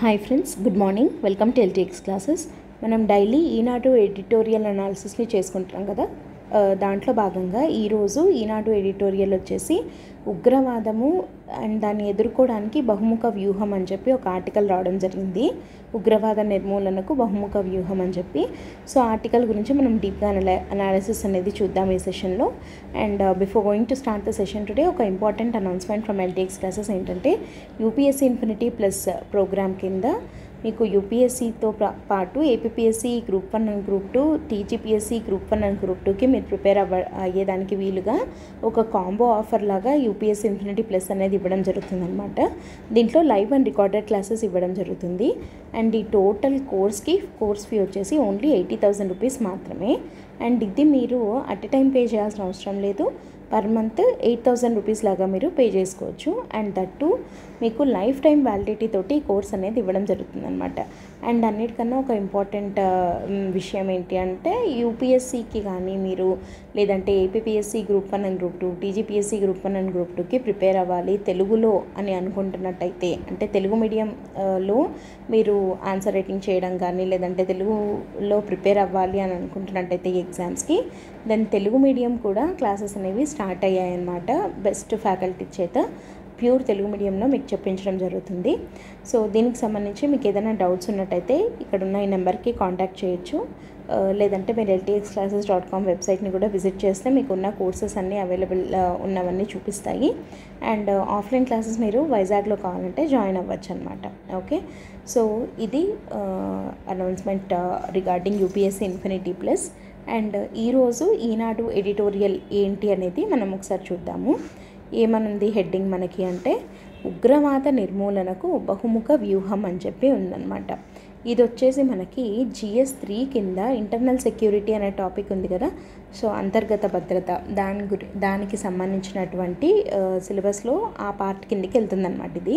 Hi friends, good morning. Welcome to LTX classes. మనం daily ఈనాడు editorial అనాలిసిస్ని చేసుకుంటున్నాం కదా. దాంట్లో భాగంగా ఈరోజు ఈనాడు ఎడిటోరియల్ వచ్చేసి ఉగ్రవాదము అండ్ దాన్ని ఎదుర్కోవడానికి బహుముఖ వ్యూహం అని చెప్పి ఒక ఆర్టికల్ రావడం జరిగింది. ఉగ్రవాద నిర్మూలనకు బహుముఖ వ్యూహం అని చెప్పి. సో ఆర్టికల్ గురించి మనం డీప్గా అనాలిసిస్ అనేది చూద్దాం ఈ సెషన్లో. And before going to start the session today, ఒక important announcement from LTX classes ఏంటంటే, యూపీఎస్సీ ఇన్ఫినిటీ ప్లస్ ప్రోగ్రామ్ కింద మీకు యూపీఎస్సీతో పాటు APSC group 1 and group 2, TGPSC group 1 and group 2కి మీరు ప్రిపేర్ అయ్యేదానికి వీలుగా ఒక కాంబో ఆఫర్ లాగా యూపీఎస్సీ ఇన్ఫినిటీ ప్లస్ అనేది ఇవ్వడం జరుగుతుందన్నమాట. దీంట్లో లైవ్ అండ్ రికార్డెడ్ క్లాసెస్ ఇవ్వడం జరుగుతుంది. అండ్ ఈ టోటల్ కోర్స్ ఫీ వచ్చేసి ఓన్లీ 80,000 రూపీస్ మాత్రమే. అండ్ ఇది మీరు అట్ ఎ టైం పే చేయాల్సిన అవసరం లేదు. పర్ మంత్ 8,000 రూపీస్ లాగా మీరు పే చేసుకోవచ్చు. అండ్ దట్టు మీకు లైఫ్ టైం వ్యాలిడిటీ తోటి కోర్స్ అనేది ఇవ్వడం జరుగుతుందన్నమాట. అండ్ అన్నిటికన్నా ఒక ఇంపార్టెంట్ విషయం ఏంటి అంటే, యూపీఎస్సీకి కానీ మీరు లేదంటే APSC group 1 and group 2, TGPSC group 1 and group 2కి ప్రిపేర్ అవ్వాలి తెలుగులో అని అనుకుంటున్నట్టయితే, అంటే తెలుగు మీడియంలో మీరు ఆన్సర్ రైటింగ్ చేయడం కానీ లేదంటే తెలుగులో ప్రిపేర్ అవ్వాలి అని అనుకుంటున్నట్టయితే ఈ ఎగ్జామ్స్కి, దెన్ తెలుగు మీడియం కూడా క్లాసెస్ అనేవి స్టార్ట్ అయ్యాయన్నమాట. బెస్ట్ ఫ్యాకల్టీ చేత ప్యూర్ తెలుగు మీడియంలో మీకు చెప్పించడం జరుగుతుంది. సో దీనికి సంబంధించి మీకు ఏదైనా డౌట్స్ ఉన్నట్టయితే ఇక్కడ ఉన్న ఈ నెంబర్కి కాంటాక్ట్ చేయొచ్చు. లేదంటే మీరు LTXclasses.com వెబ్సైట్ని కూడా విజిట్ చేస్తే మీకు ఉన్న కోర్సెస్ అన్నీ అవైలబుల్ ఉన్నవన్నీ చూపిస్తాయి. అండ్ ఆఫ్లైన్ క్లాసెస్ మీరు వైజాగ్లో కావాలంటే జాయిన్ అవ్వచ్చు అనమాట. ఓకే, సో ఇది announcement regarding UPSC infinity plus. And ఈరోజు ఈనాడు ఎడిటోరియల్ ఏంటి అనేది మనం ఒకసారి చూద్దాము. ఏమనుంది హెడ్డింగ్ మనకి అంటే, ఉగ్రవాద నిర్మూలనకు బహుముఖ వ్యూహం అని చెప్పి ఉందన్నమాట. ఇది వచ్చేసి మనకి GS3 కింద ఇంటర్నల్ సెక్యూరిటీ అనే టాపిక్ ఉంది కదా. సో అంతర్గత భద్రత దానికి సంబంధించినటువంటి సిలబస్లో ఆ పార్ట్ కిందకి వెళ్తుందన్నమాట ఇది.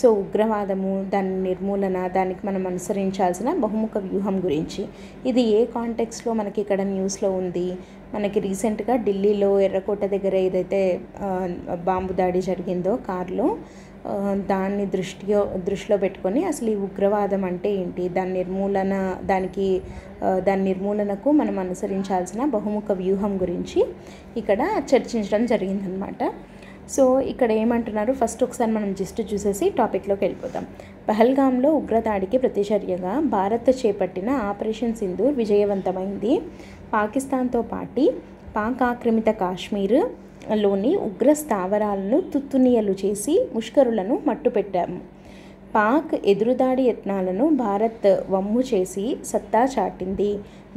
సో ఉగ్రవాదము, దాని నిర్మూలన, దానికి మనం అనుసరించాల్సిన బహుముఖ వ్యూహం గురించి ఇది ఏ కాంటెక్స్లో మనకి ఇక్కడ న్యూస్లో ఉంది. మనకి రీసెంట్గా ఢిల్లీలో ఎర్రకోట దగ్గర ఏదైతే బాంబు దాడి జరిగిందో కార్లో, దాన్ని దృష్టిలో పెట్టుకొని అసలు ఈ ఉగ్రవాదం అంటే ఏంటి, దాని నిర్మూలనకు మనం అనుసరించాల్సిన బహుముఖ వ్యూహం గురించి ఇక్కడ చర్చించడం జరిగిందనమాట. సో ఇక్కడ ఏమంటున్నారు, ఫస్ట్ ఒకసారి మనం జస్ట్ చూసేసి టాపిక్లోకి వెళ్ళిపోతాం. పహల్గామ్లో ఉగ్రదాడికి ప్రతిచర్యగా భారత్ చేపట్టిన ఆపరేషన్ సింధూర్ విజయవంతమైంది. పాకిస్తాన్తో పాటు పాక్ ఆక్రమిత కాశ్మీర్లోని ఉగ్ర స్థావరాలను తుత్తునియలు చేసి ముష్కరులను మట్టుపెట్టాము. పాక్ ఎదురుదాడి యత్నాలను భారత్ వమ్ము చేసి సత్తా చాటింది.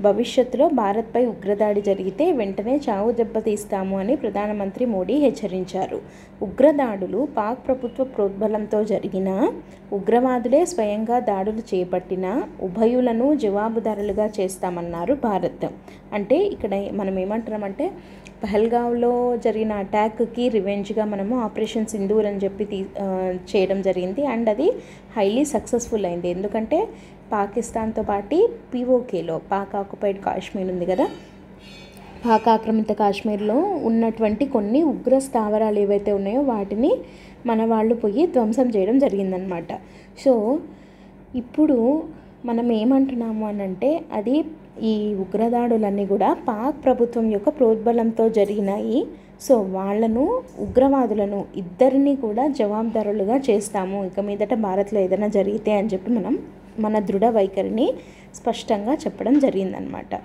భవిష్యత్తులో భారత్పై ఉగ్రదాడి జరిగితే వెంటనే చావు దెబ్బతీస్తాము అని ప్రధానమంత్రి మోడీ హెచ్చరించారు. ఉగ్రదాడులు పాక్ ప్రభుత్వ ప్రోద్బలంతో జరిగిన, ఉగ్రవాదులే స్వయంగా దాడులు చేపట్టిన ఉభయులను జవాబుదారులుగా చేస్తామన్నారు భారత్. అంటే ఇక్కడ మనం ఏమంటున్నామంటే, పహల్గావ్లో జరిగిన అటాక్కి రివెంజ్గా మనము ఆపరేషన్ సింధూర్ అని చెప్పి చేయడం జరిగింది. అండ్ అది హైలీ సక్సెస్ఫుల్ అయింది. ఎందుకంటే పాకిస్తాన్తో పాటు POKలో పాక్ ఆక్యుపైడ్ కాశ్మీర్ ఉంది కదా, పాక్ ఆక్రమిత కాశ్మీర్లో ఉన్నటువంటి కొన్ని ఉగ్ర స్థావరాలు ఏవైతే ఉన్నాయో వాటిని మన వాళ్ళు పోయి ధ్వంసం చేయడం జరిగిందనమాట. సో ఇప్పుడు మనం ఏమంటున్నాము అనంటే, అది ఈ ఉగ్రదాడులన్నీ కూడా పాక్ ప్రభుత్వం యొక్క ప్రోద్బలంతో జరిగినాయి. సో వాళ్ళను, ఉగ్రవాదులను ఇద్దరిని కూడా జవాబుదారులుగా చేస్తాము ఇక మీదట భారత్లో ఏదైనా జరిగితే అని చెప్పి మనం మన దృఢ వైఖరిని స్పష్టంగా చెప్పడం జరిగిందనమాట.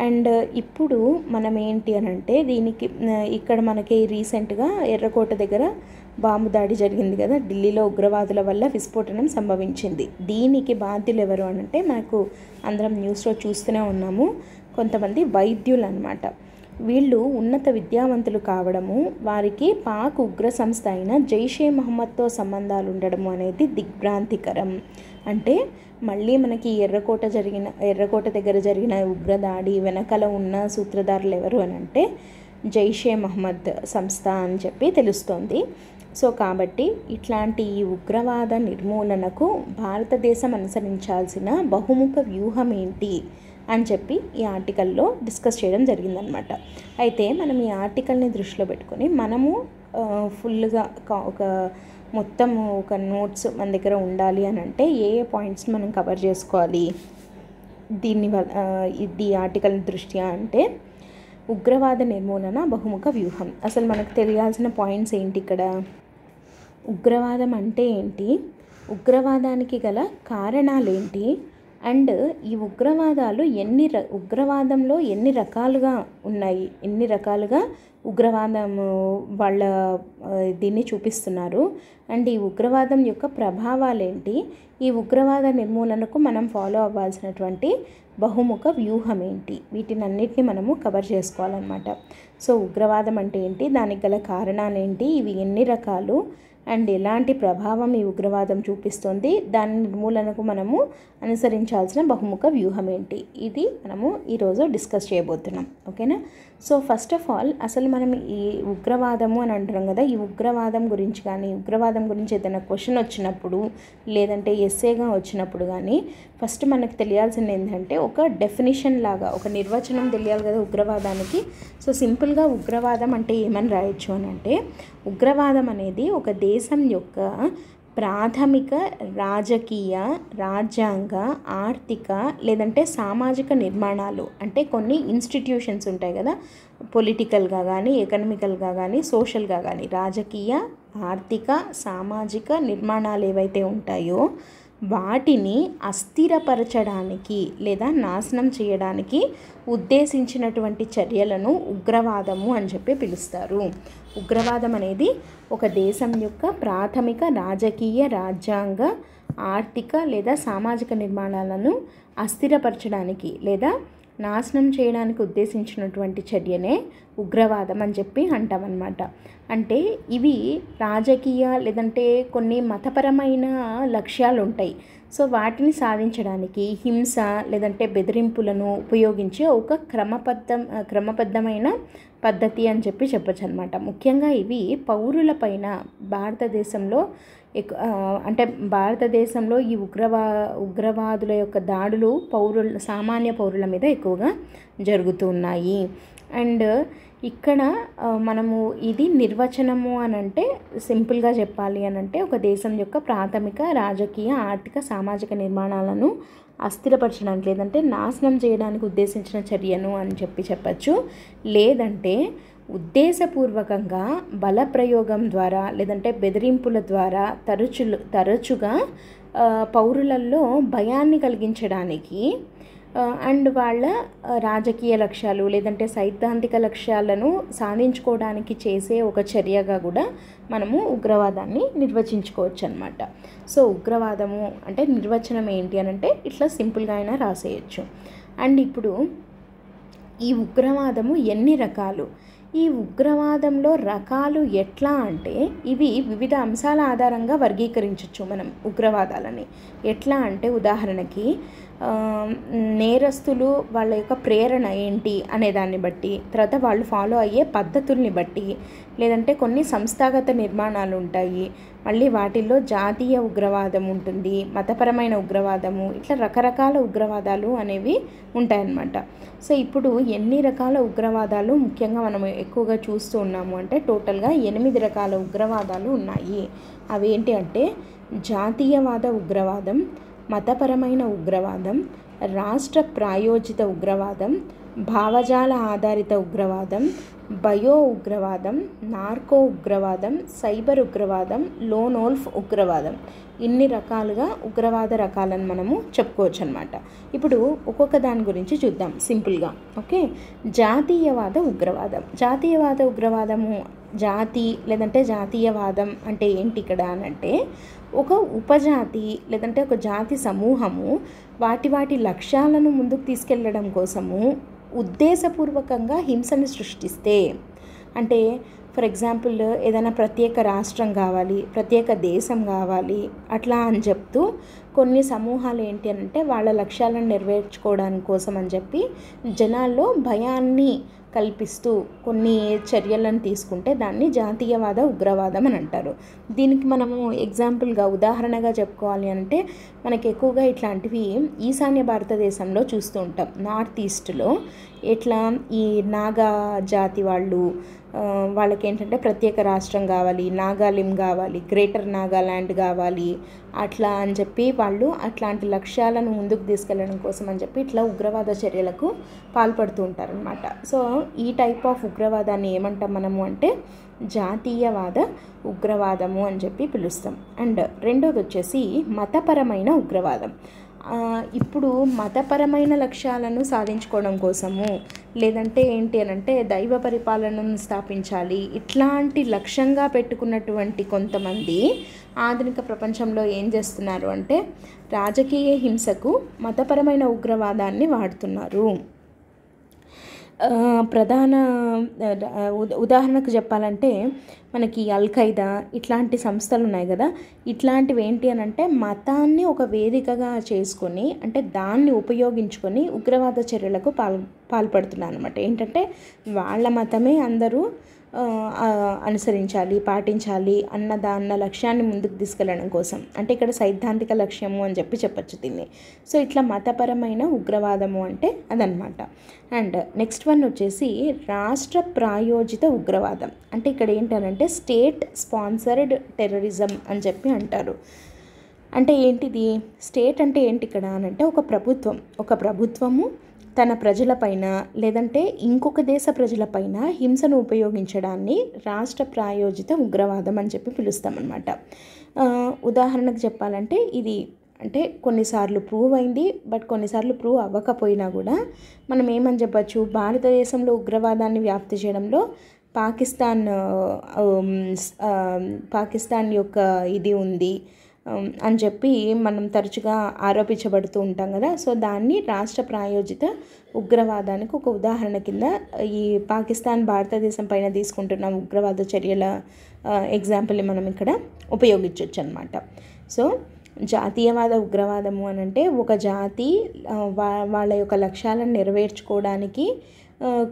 అండ్ ఇప్పుడు మనం ఏంటి అనంటే, దీనికి ఇక్కడ మనకి రీసెంట్గా ఎర్రకోట దగ్గర బాంబు దాడి జరిగింది కదా, ఢిల్లీలో ఉగ్రవాదుల వల్ల విస్ఫోటనం సంభవించింది. దీనికి బాధ్యులు ఎవరు అనంటే, మనకు అందరం న్యూస్లో చూస్తూనే ఉన్నాము, కొంతమంది వైద్యులు అన్నమాట. వీళ్ళు ఉన్నత విద్యావంతులు కావడము, వారికి పాక్ ఉగ్ర సంస్థ అయిన జైషే మహమ్మద్తో సంబంధాలు ఉండడము అనేది దిగ్భ్రాంతికరం. అంటే మళ్ళీ మనకి ఎర్రకోట దగ్గర జరిగిన ఉగ్రదాడి వెనకాల ఉన్న సూత్రధారులు ఎవరు అని అంటే జైషే మహమ్మద్ సంస్థ అని చెప్పి తెలుస్తోంది. సో కాబట్టి ఇట్లాంటి ఈ ఉగ్రవాద నిర్మూలనకు భారతదేశం అనుసరించాల్సిన బహుముఖ వ్యూహం ఏంటి అని చెప్పి ఈ ఆర్టికల్లో డిస్కస్ చేయడం జరిగిందనమాట. అయితే మనం ఈ ఆర్టికల్ని దృష్టిలో పెట్టుకొని మనము ఫుల్గా ఒక మొత్తం ఒక నోట్స్ మన దగ్గర ఉండాలి అని అంటే ఏ పాయింట్స్ని మనం కవర్ చేసుకోవాలి ఈ ఆర్టికల్ దృష్ట్యా అంటే ఉగ్రవాద నిర్మూలన బహుముఖ వ్యూహం. అసలు మనకు తెలియాల్సిన పాయింట్స్ ఏంటి ఇక్కడ? ఉగ్రవాదం అంటే ఏంటి, ఉగ్రవాదానికి గల కారణాలేంటి, అండ్ ఈ ఉగ్రవాదంలో ఎన్ని రకాలుగా ఉన్నాయి, ఎన్ని రకాలుగా ఉగ్రవాదం వాళ్ళ దీన్ని చూపిస్తున్నారు, అండ్ ఈ ఉగ్రవాదం యొక్క ప్రభావాలేంటి, ఈ ఉగ్రవాద నిర్మూలనకు మనం ఫాలో అవ్వాల్సినటువంటి బహుముఖ వ్యూహం ఏంటి, వీటినన్నిటిని మనము కవర్ చేసుకోవాలన్నమాట. సో ఉగ్రవాదం అంటే ఏంటి, దానికి గల కారణాలు ఏంటి, ఇవి ఎన్ని రకాలు, అండ్ ఎలాంటి ప్రభావం ఈ ఉగ్రవాదం చూపిస్తుంది, దాని నిర్మూలనకు మనము అనుసరించాల్సిన బహుముఖ వ్యూహం ఏంటి, ఇది మనము ఈరోజు డిస్కస్ చేయబోతున్నాం. ఓకేనా? సో ఫస్ట్ ఆఫ్ ఆల్ అసలు మనం ఈ ఉగ్రవాదము అని అంటున్నాం కదా, ఈ ఉగ్రవాదం గురించి కానీ ఉగ్రవాదం గురించి ఏదైనా క్వశ్చన్ వచ్చినప్పుడు లేదంటే ఎస్సేగా వచ్చినప్పుడు కానీ ఫస్ట్ మనకు తెలియాల్సింది ఏంటంటే ఒక డెఫినిషన్ లాగా ఒక నిర్వచనం తెలియాలి కదా ఉగ్రవాదానికి. సో సింపుల్గా ఉగ్రవాదం అంటే ఏమని రాయొచ్చు అని అంటే, ఉగ్రవాదం అనేది ఒక దేశం యొక్క ప్రాథమిక రాజకీయ, రాజ్యాంగ, ఆర్థిక లేదంటే సామాజిక నిర్మాణాలు, అంటే కొన్ని ఇన్స్టిట్యూషన్స్ ఉంటాయి కదా, పొలిటికల్గా కానీ ఎకనామికల్గా కానీ సోషల్గా కానీ, రాజకీయ, ఆర్థిక, సామాజిక నిర్మాణాలు ఏవైతే ఉంటాయో వాటిని అస్థిరపరచడానికి లేదా నాశనం చేయడానికి ఉద్దేశించినటువంటి చర్యలను ఉగ్రవాదము అని చెప్పి పిలుస్తారు. ఉగ్రవాదం అనేది ఒక దేశం యొక్క ప్రాథమిక రాజకీయ, రాజ్యాంగ, ఆర్థిక లేదా సామాజిక నిర్మాణాలను అస్థిరపరచడానికి లేదా నాశనం చేయడానికి ఉద్దేశించినటువంటి చర్యనే ఉగ్రవాదం అని చెప్పి అంటామన్నమాట. అంటే ఇవి రాజకీయ లేదంటే కొన్ని మతపరమైన లక్ష్యాలు ఉంటాయి. సో వాటిని సాధించడానికి హింస లేదంటే బెదిరింపులను ఉపయోగించే ఒక క్రమబద్ధమైన పద్ధతి అని చెప్పి చెప్పచ్చు అనమాట. ముఖ్యంగా ఇవి పౌరులపైన భారతదేశంలో ఈ ఉగ్రవాదుల యొక్క దాడులు సామాన్య పౌరుల మీద ఎక్కువగా జరుగుతున్నాయి. అండ్ ఇక్కడ మనము ఇది నిర్వచనము అని అంటే సింపుల్గా చెప్పాలి అని అంటే ఒక దేశం యొక్క ప్రాథమిక రాజకీయ, ఆర్థిక, సామాజిక నిర్మాణాలను అస్థిరపరచడానికి లేదంటే నాశనం చేయడానికి ఉద్దేశించిన చర్యను అని చెప్పచ్చు. లేదంటే ఉద్దేశపూర్వకంగా బలప్రయోగం ద్వారా లేదంటే బెదిరింపుల ద్వారా తరచుగా పౌరులలో భయాన్ని కలిగించడానికి అండ్ వాళ్ళ రాజకీయ లక్ష్యాలు లేదంటే సైద్ధాంతిక లక్ష్యాలను సాధించుకోవడానికి చేసే ఒక చర్యగా కూడా మనము ఉగ్రవాదాన్ని నిర్వచించుకోవచ్చు అన్నమాట. సో ఉగ్రవాదము అంటే నిర్వచనం ఏంటి అని అంటే ఇట్లా సింపుల్గా అయినా రాసేయచ్చు. అండ్ ఇప్పుడు ఈ ఉగ్రవాదము ఎన్ని రకాలు, ఈ ఉగ్రవాదంలో రకాలు ఎట్లా అంటే ఇవి వివిధ అంశాల ఆధారంగా వర్గీకరించవచ్చు మనం ఉగ్రవాదాలని. ఎట్లా అంటే ఉదాహరణకి నేరస్తులు వాళ్ళ యొక్క ప్రేరణ ఏంటి అనే దాన్ని బట్టి, తర్వాత వాళ్ళు ఫాలో అయ్యే పద్ధతుల్ని బట్టి, లేదంటే కొన్ని సంస్థాగత నిర్మాణాలు ఉంటాయి, మళ్ళీ వాటిల్లో జాతీయ ఉగ్రవాదం ఉంటుంది, మతపరమైన ఉగ్రవాదము, ఇట్లా రకరకాల ఉగ్రవాదాలు అనేవి ఉంటాయన్నమాట. సో ఇప్పుడు ఎన్ని రకాల ఉగ్రవాదాలు ముఖ్యంగా మనం ఎక్కువగా చూస్తూ ఉన్నాము అంటే టోటల్గా 8 రకాల ఉగ్రవాదాలు ఉన్నాయి. అవేంటి అంటే జాతీయవాద ఉగ్రవాదం, మతపరమైన ఉగ్రవాదం, రాష్ట్ర ప్రాయోజిత ఉగ్రవాదం, భావజాల ఆధారిత ఉగ్రవాదం, బయో ఉగ్రవాదం, నార్కో ఉగ్రవాదం, సైబర్ ఉగ్రవాదం, లోన్ వోల్ఫ్ ఉగ్రవాదం. ఇన్ని రకాలుగా ఉగ్రవాద రకాలను మనము చెప్పుకోవచ్చు అనమాట. ఇప్పుడు ఒక్కొక్క దాని గురించి చూద్దాం సింపుల్గా. ఓకే, జాతీయవాద ఉగ్రవాదము జాతి లేదంటే జాతీయవాదం అంటే ఏంటి ఇక్కడ అనంటే ఒక ఉపజాతి లేదంటే ఒక జాతి సమూహము వాటి లక్ష్యాలను ముందుకు తీసుకెళ్ళడం కోసము ఉద్దేశపూర్వకంగా హింసని సృష్టిస్తే, అంటే ఫర్ ఎగ్జాంపుల్ ఏదైనా ప్రత్యేక రాష్ట్రం కావాలి, ప్రత్యేక దేశం కావాలి అట్లా అని చెప్తూ కొన్ని సమూహాలు ఏంటి అంటే వాళ్ళ లక్ష్యాలను నెరవేర్చుకోవడానికి కోసం అని చెప్పి జనాల్లో భయాన్ని కల్పిస్తూ కొన్ని చర్యలను తీసుకుంటే దాన్ని జాతీయవాద ఉగ్రవాదం అని అంటారు. దీనికి మనము ఎగ్జాంపుల్గా ఉదాహరణగా చెప్పుకోవాలి అంటే మనకి ఎక్కువగా ఇట్లాంటివి ఈశాన్య భారతదేశంలో చూస్తూ ఉంటాం. నార్త్ ఈస్ట్లో ఎట్లా ఈ నాగా జాతి వాళ్ళు వాళ్ళకి ఏంటంటే ప్రత్యేక రాష్ట్రం కావాలి, నాగాలిం కావాలి, గ్రేటర్ నాగాల్యాండ్ కావాలి, అట్లా అని చెప్పి వాళ్ళు అట్లాంటి లక్ష్యాలను ముందుకు తీసుకెళ్ళడం కోసం అని చెప్పి ఇట్లా ఉగ్రవాద చర్యలకు పాల్పడుతూ ఉంటారనమాట. సో ఈ టైప్ ఆఫ్ ఉగ్రవాదాన్ని ఏమంటాం మనము అంటే జాతీయవాద ఉగ్రవాదము అని చెప్పి పిలుస్తాం. అండ్ రెండోది వచ్చేసి మతపరమైన ఉగ్రవాదం. ఇప్పుడు మతపరమైన లక్ష్యాలను సాధించుకోవడం కోసము, లేదంటే ఏంటి అని అంటే దైవ పరిపాలనను స్థాపించాలి, ఇట్లాంటి లక్ష్యంగా పెట్టుకున్నటువంటి కొంతమంది ఆధునిక ప్రపంచంలో ఏం చేస్తున్నారు అంటే రాజకీయ హింసకు మతపరమైన ఉగ్రవాదాన్ని వాడుతున్నారు. ప్రధాన ఉదాహరణకు చెప్పాలంటే మనకి అల్ఖైదా ఇట్లాంటి సంస్థలు ఉన్నాయి కదా, ఇట్లాంటివి ఏంటి అని అంటే మతాన్ని ఒక వేదికగా చేసుకొని అంటే దాన్ని ఉపయోగించుకొని ఉగ్రవాద చర్యలకు పాల్పడుతున్నారు అనమాట. ఏంటంటే వాళ్ళ మతమే అందరూ అనుసరించాలి, పాటించాలి అన్న లక్ష్యాన్ని ముందుకు తీసుకెళ్ళడం కోసం, అంటే ఇక్కడ సైద్ధాంతిక లక్ష్యము అని చెప్పచ్చు దీన్ని. సో ఇట్లా మతపరమైన ఉగ్రవాదము అంటే అదనమాట. అండ్ నెక్స్ట్ వన్ వచ్చేసి రాష్ట్ర ప్రాయోజిత ఉగ్రవాదం. అంటే ఇక్కడ ఏంటనంటే స్టేట్ స్పాన్సర్డ్ టెర్రరిజం అని చెప్పి అంటారు. అంటే ఏంటిది స్టేట్ అంటే ఏంటి ఇక్కడ అని అంటే ఒక ప్రభుత్వము తన ప్రజలపైన లేదంటే ఇంకొక దేశ ప్రజలపైన హింసను ఉపయోగించడాన్ని రాష్ట్ర ప్రాయోజిత ఉగ్రవాదం అని చెప్పి పిలుస్తామన్నమాట. ఉదాహరణకు చెప్పాలంటే ఇది అంటే కొన్నిసార్లు ప్రూవ్ అయింది, బట్ కొన్నిసార్లు ప్రూవ్ అవ్వకపోయినా కూడా మనం ఏమని చెప్పచ్చు, భారతదేశంలో ఉగ్రవాదాన్ని వ్యాప్తి చేయడంలో పాకిస్తాన్ యొక్క ఇది ఉంది అని చెప్పి మనం తరచుగా ఆరోపించబడుతూ ఉంటాం కదా. సో దాన్ని రాష్ట్ర ప్రాయోజిత ఉగ్రవాదానికి ఒక ఉదాహరణ కింద ఈ పాకిస్తాన్ భారతదేశం పైన తీసుకుంటున్న ఉగ్రవాద చర్యల ఎగ్జాంపుల్ని మనం ఇక్కడ ఉపయోగించవచ్చు అన్నమాట. సో జాతీయవాద ఉగ్రవాదము అని అంటే ఒక జాతి వాళ్ళ యొక్క లక్ష్యాలను నెరవేర్చుకోవడానికి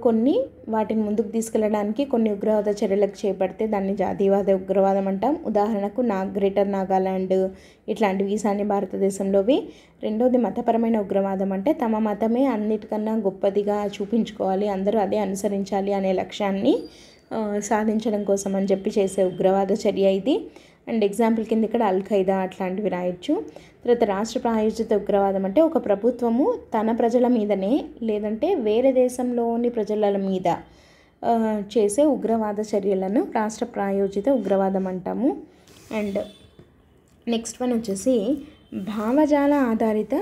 కొన్ని వాటిని ముందుకు తీసుకెళ్ళడానికి కొన్ని ఉగ్రవాద చర్యలకు చేపడితే దాన్ని జాతీయవాద ఉగ్రవాదం అంటాం. ఉదాహరణకు గ్రేటర్ నాగాల్యాండ్ ఇట్లాంటివి ఈశాన్య భారతదేశంలోవి. రెండోది మతపరమైన ఉగ్రవాదం అంటే తమ మతమే అన్నిటికన్నా గొప్పదిగా చూపించుకోవాలి, అందరూ అదే అనుసరించాలి అనే లక్ష్యాన్ని సాధించడం కోసం అని చెప్పి చేసే ఉగ్రవాద చర్య ఇది. అండ్ ఎగ్జాంపుల్ కింద ఇక్కడ అల్ఖైదా అట్లాంటివి రాయొచ్చు. తర్వాత రాష్ట్ర ప్రాయోజిత ఉగ్రవాదం అంటే ఒక ప్రభుత్వము తన ప్రజల మీదనే లేదంటే వేరే దేశంలోని ప్రజల మీద చేసే ఉగ్రవాద చర్యలను రాష్ట్ర ప్రాయోజిత ఉగ్రవాదం అంటాము. అండ్ నెక్స్ట్ వన్ వచ్చేసి భావజాల ఆధారిత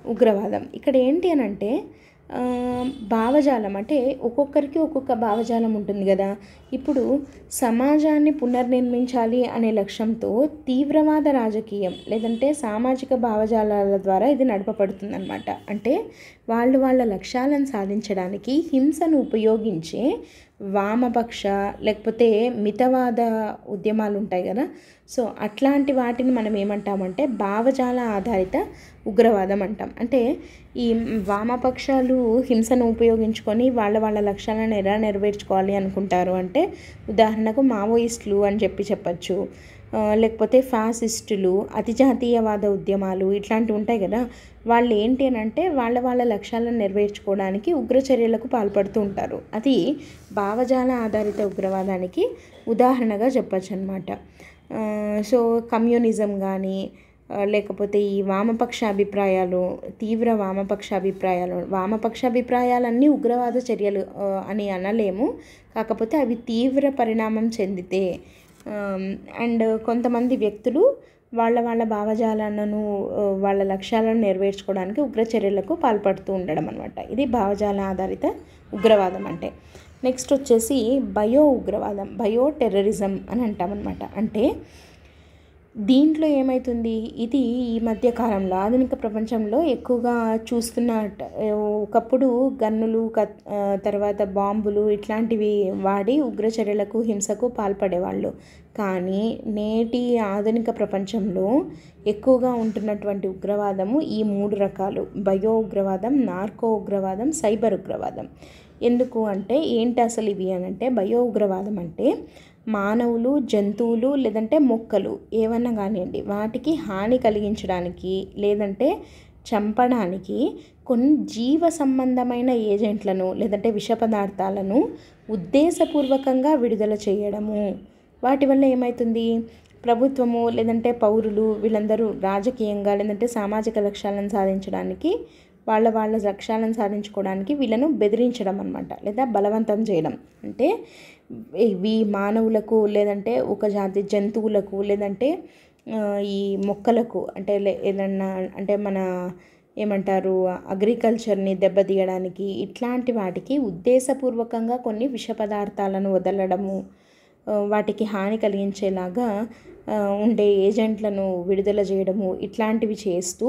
ఉగ్రవాదం. ఇక్కడ ఏంటి అని అంటే భావజాలం అంటే ఒక్కొక్కరికి ఒక్కొక్క భావజాలం ఉంటుంది కదా. ఇప్పుడు సమాజాన్ని పునర్నిర్మించాలి అనే లక్ష్యంతో తీవ్రవాద రాజకీయం లేదంటే సామాజిక భావజాలాల ద్వారా ఇది నడపబడుతుందన్నమాట. అంటే వాళ్ళ లక్ష్యాలను సాధించడానికి హింసను ఉపయోగించే వామపక్ష లేకపోతే మితవాద ఉద్యమాలు ఉంటాయి కదా. సో అట్లాంటి వాటిని మనం ఏమంటామంటే భావజాల ఆధారిత ఉగ్రవాదం అంటాం. అంటే ఈ వామపక్షాలు హింసను ఉపయోగించుకొని వాళ్ళ లక్ష్యాలను ఎలా నెరవేర్చుకోవాలి అనుకుంటారు అంటే ఉదాహరణకు మావోయిస్టులు అని చెప్పచ్చు, లేకపోతే ఫాసిస్టులు, అతిజాతీయవాద ఉద్యమాలు ఇట్లాంటివి ఉంటాయి కదా. వాళ్ళు ఏంటి అని అంటే వాళ్ళ లక్ష్యాలను నెరవేర్చుకోవడానికి ఉగ్రచర్యలకు పాల్పడుతూ ఉంటారు. అది భావజాల ఆధారిత ఉగ్రవాదానికి ఉదాహరణగా చెప్పచ్చు అనమాట. సో కమ్యూనిజం కానీ లేకపోతే ఈ వామపక్ష అభిప్రాయాలు, తీవ్ర వామపక్ష అభిప్రాయాలన్నీ ఉగ్రవాద చర్యలు అని అనలేము. కాకపోతే అవి తీవ్ర పరిణామం చెందితే అండ్ కొంతమంది వ్యక్తులు వాళ్ళ భావజాలను వాళ్ళ లక్ష్యాలను నెరవేర్చుకోవడానికి ఉగ్రచర్యలకు పాల్పడుతూ ఉండడం అనమాట. ఇది భావజాల ఆధారిత ఉగ్రవాదం అంటే. నెక్స్ట్ వచ్చేసి బయో టెర్రరిజం అని అంటామన్నమాట. అంటే దీంట్లో ఏమవుతుంది, ఇది ఈ మధ్య కాలంలో ఆధునిక ప్రపంచంలో ఎక్కువగా చూస్తున్న. ఒకప్పుడు గన్నులు తర్వాత బాంబులు ఇట్లాంటివి వాడి ఉగ్రచర్యలకు హింసకు పాల్పడేవాళ్ళు. కానీ నేటి ఆధునిక ప్రపంచంలో ఎక్కువగా ఉంటున్నటువంటి ఉగ్రవాదము ఈ 3 రకాలు: బయో ఉగ్రవాదం, నార్కో ఉగ్రవాదం, సైబర్ ఉగ్రవాదం. ఎందుకు అంటే ఏంటి అసలు ఇవి అని అంటే బయో ఉగ్రవాదం అంటే మానవులు, జంతువులు లేదంటే మొక్కలు ఏమన్నా కానివ్వండి వాటికి హాని కలిగించడానికి లేదంటే చంపడానికి కొన్ని జీవ సంబంధమైన ఏజెంట్లను లేదంటే విష పదార్థాలను ఉద్దేశపూర్వకంగా విడుదల చేయడము. వాటి వల్ల ఏమవుతుంది, ప్రభుత్వము లేదంటే పౌరులు వీళ్ళందరూ రాజకీయంగా లేదంటే సామాజిక లక్ష్యాలను సాధించడానికి వాళ్ళ లక్ష్యాలను సాధించుకోవడానికి వీళ్ళను బెదిరించడం అన్నమాట, లేదా బలవంతం చేయడం. అంటే ఇవి మానవులకు లేదంటే ఒక జాతి జంతువులకు లేదంటే ఈ మొక్కలకు అంటే ఏదన్నా అంటే మన ఏమంటారు అగ్రికల్చర్ని దెబ్బతీయడానికి ఇట్లాంటి వాటికి ఉద్దేశపూర్వకంగా కొన్ని విష పదార్థాలను వదలడము, వాటికి హాని కలిగించేలాగా ఉండే ఏజెంట్లను విడుదల చేయడము, ఇట్లాంటివి చేస్తూ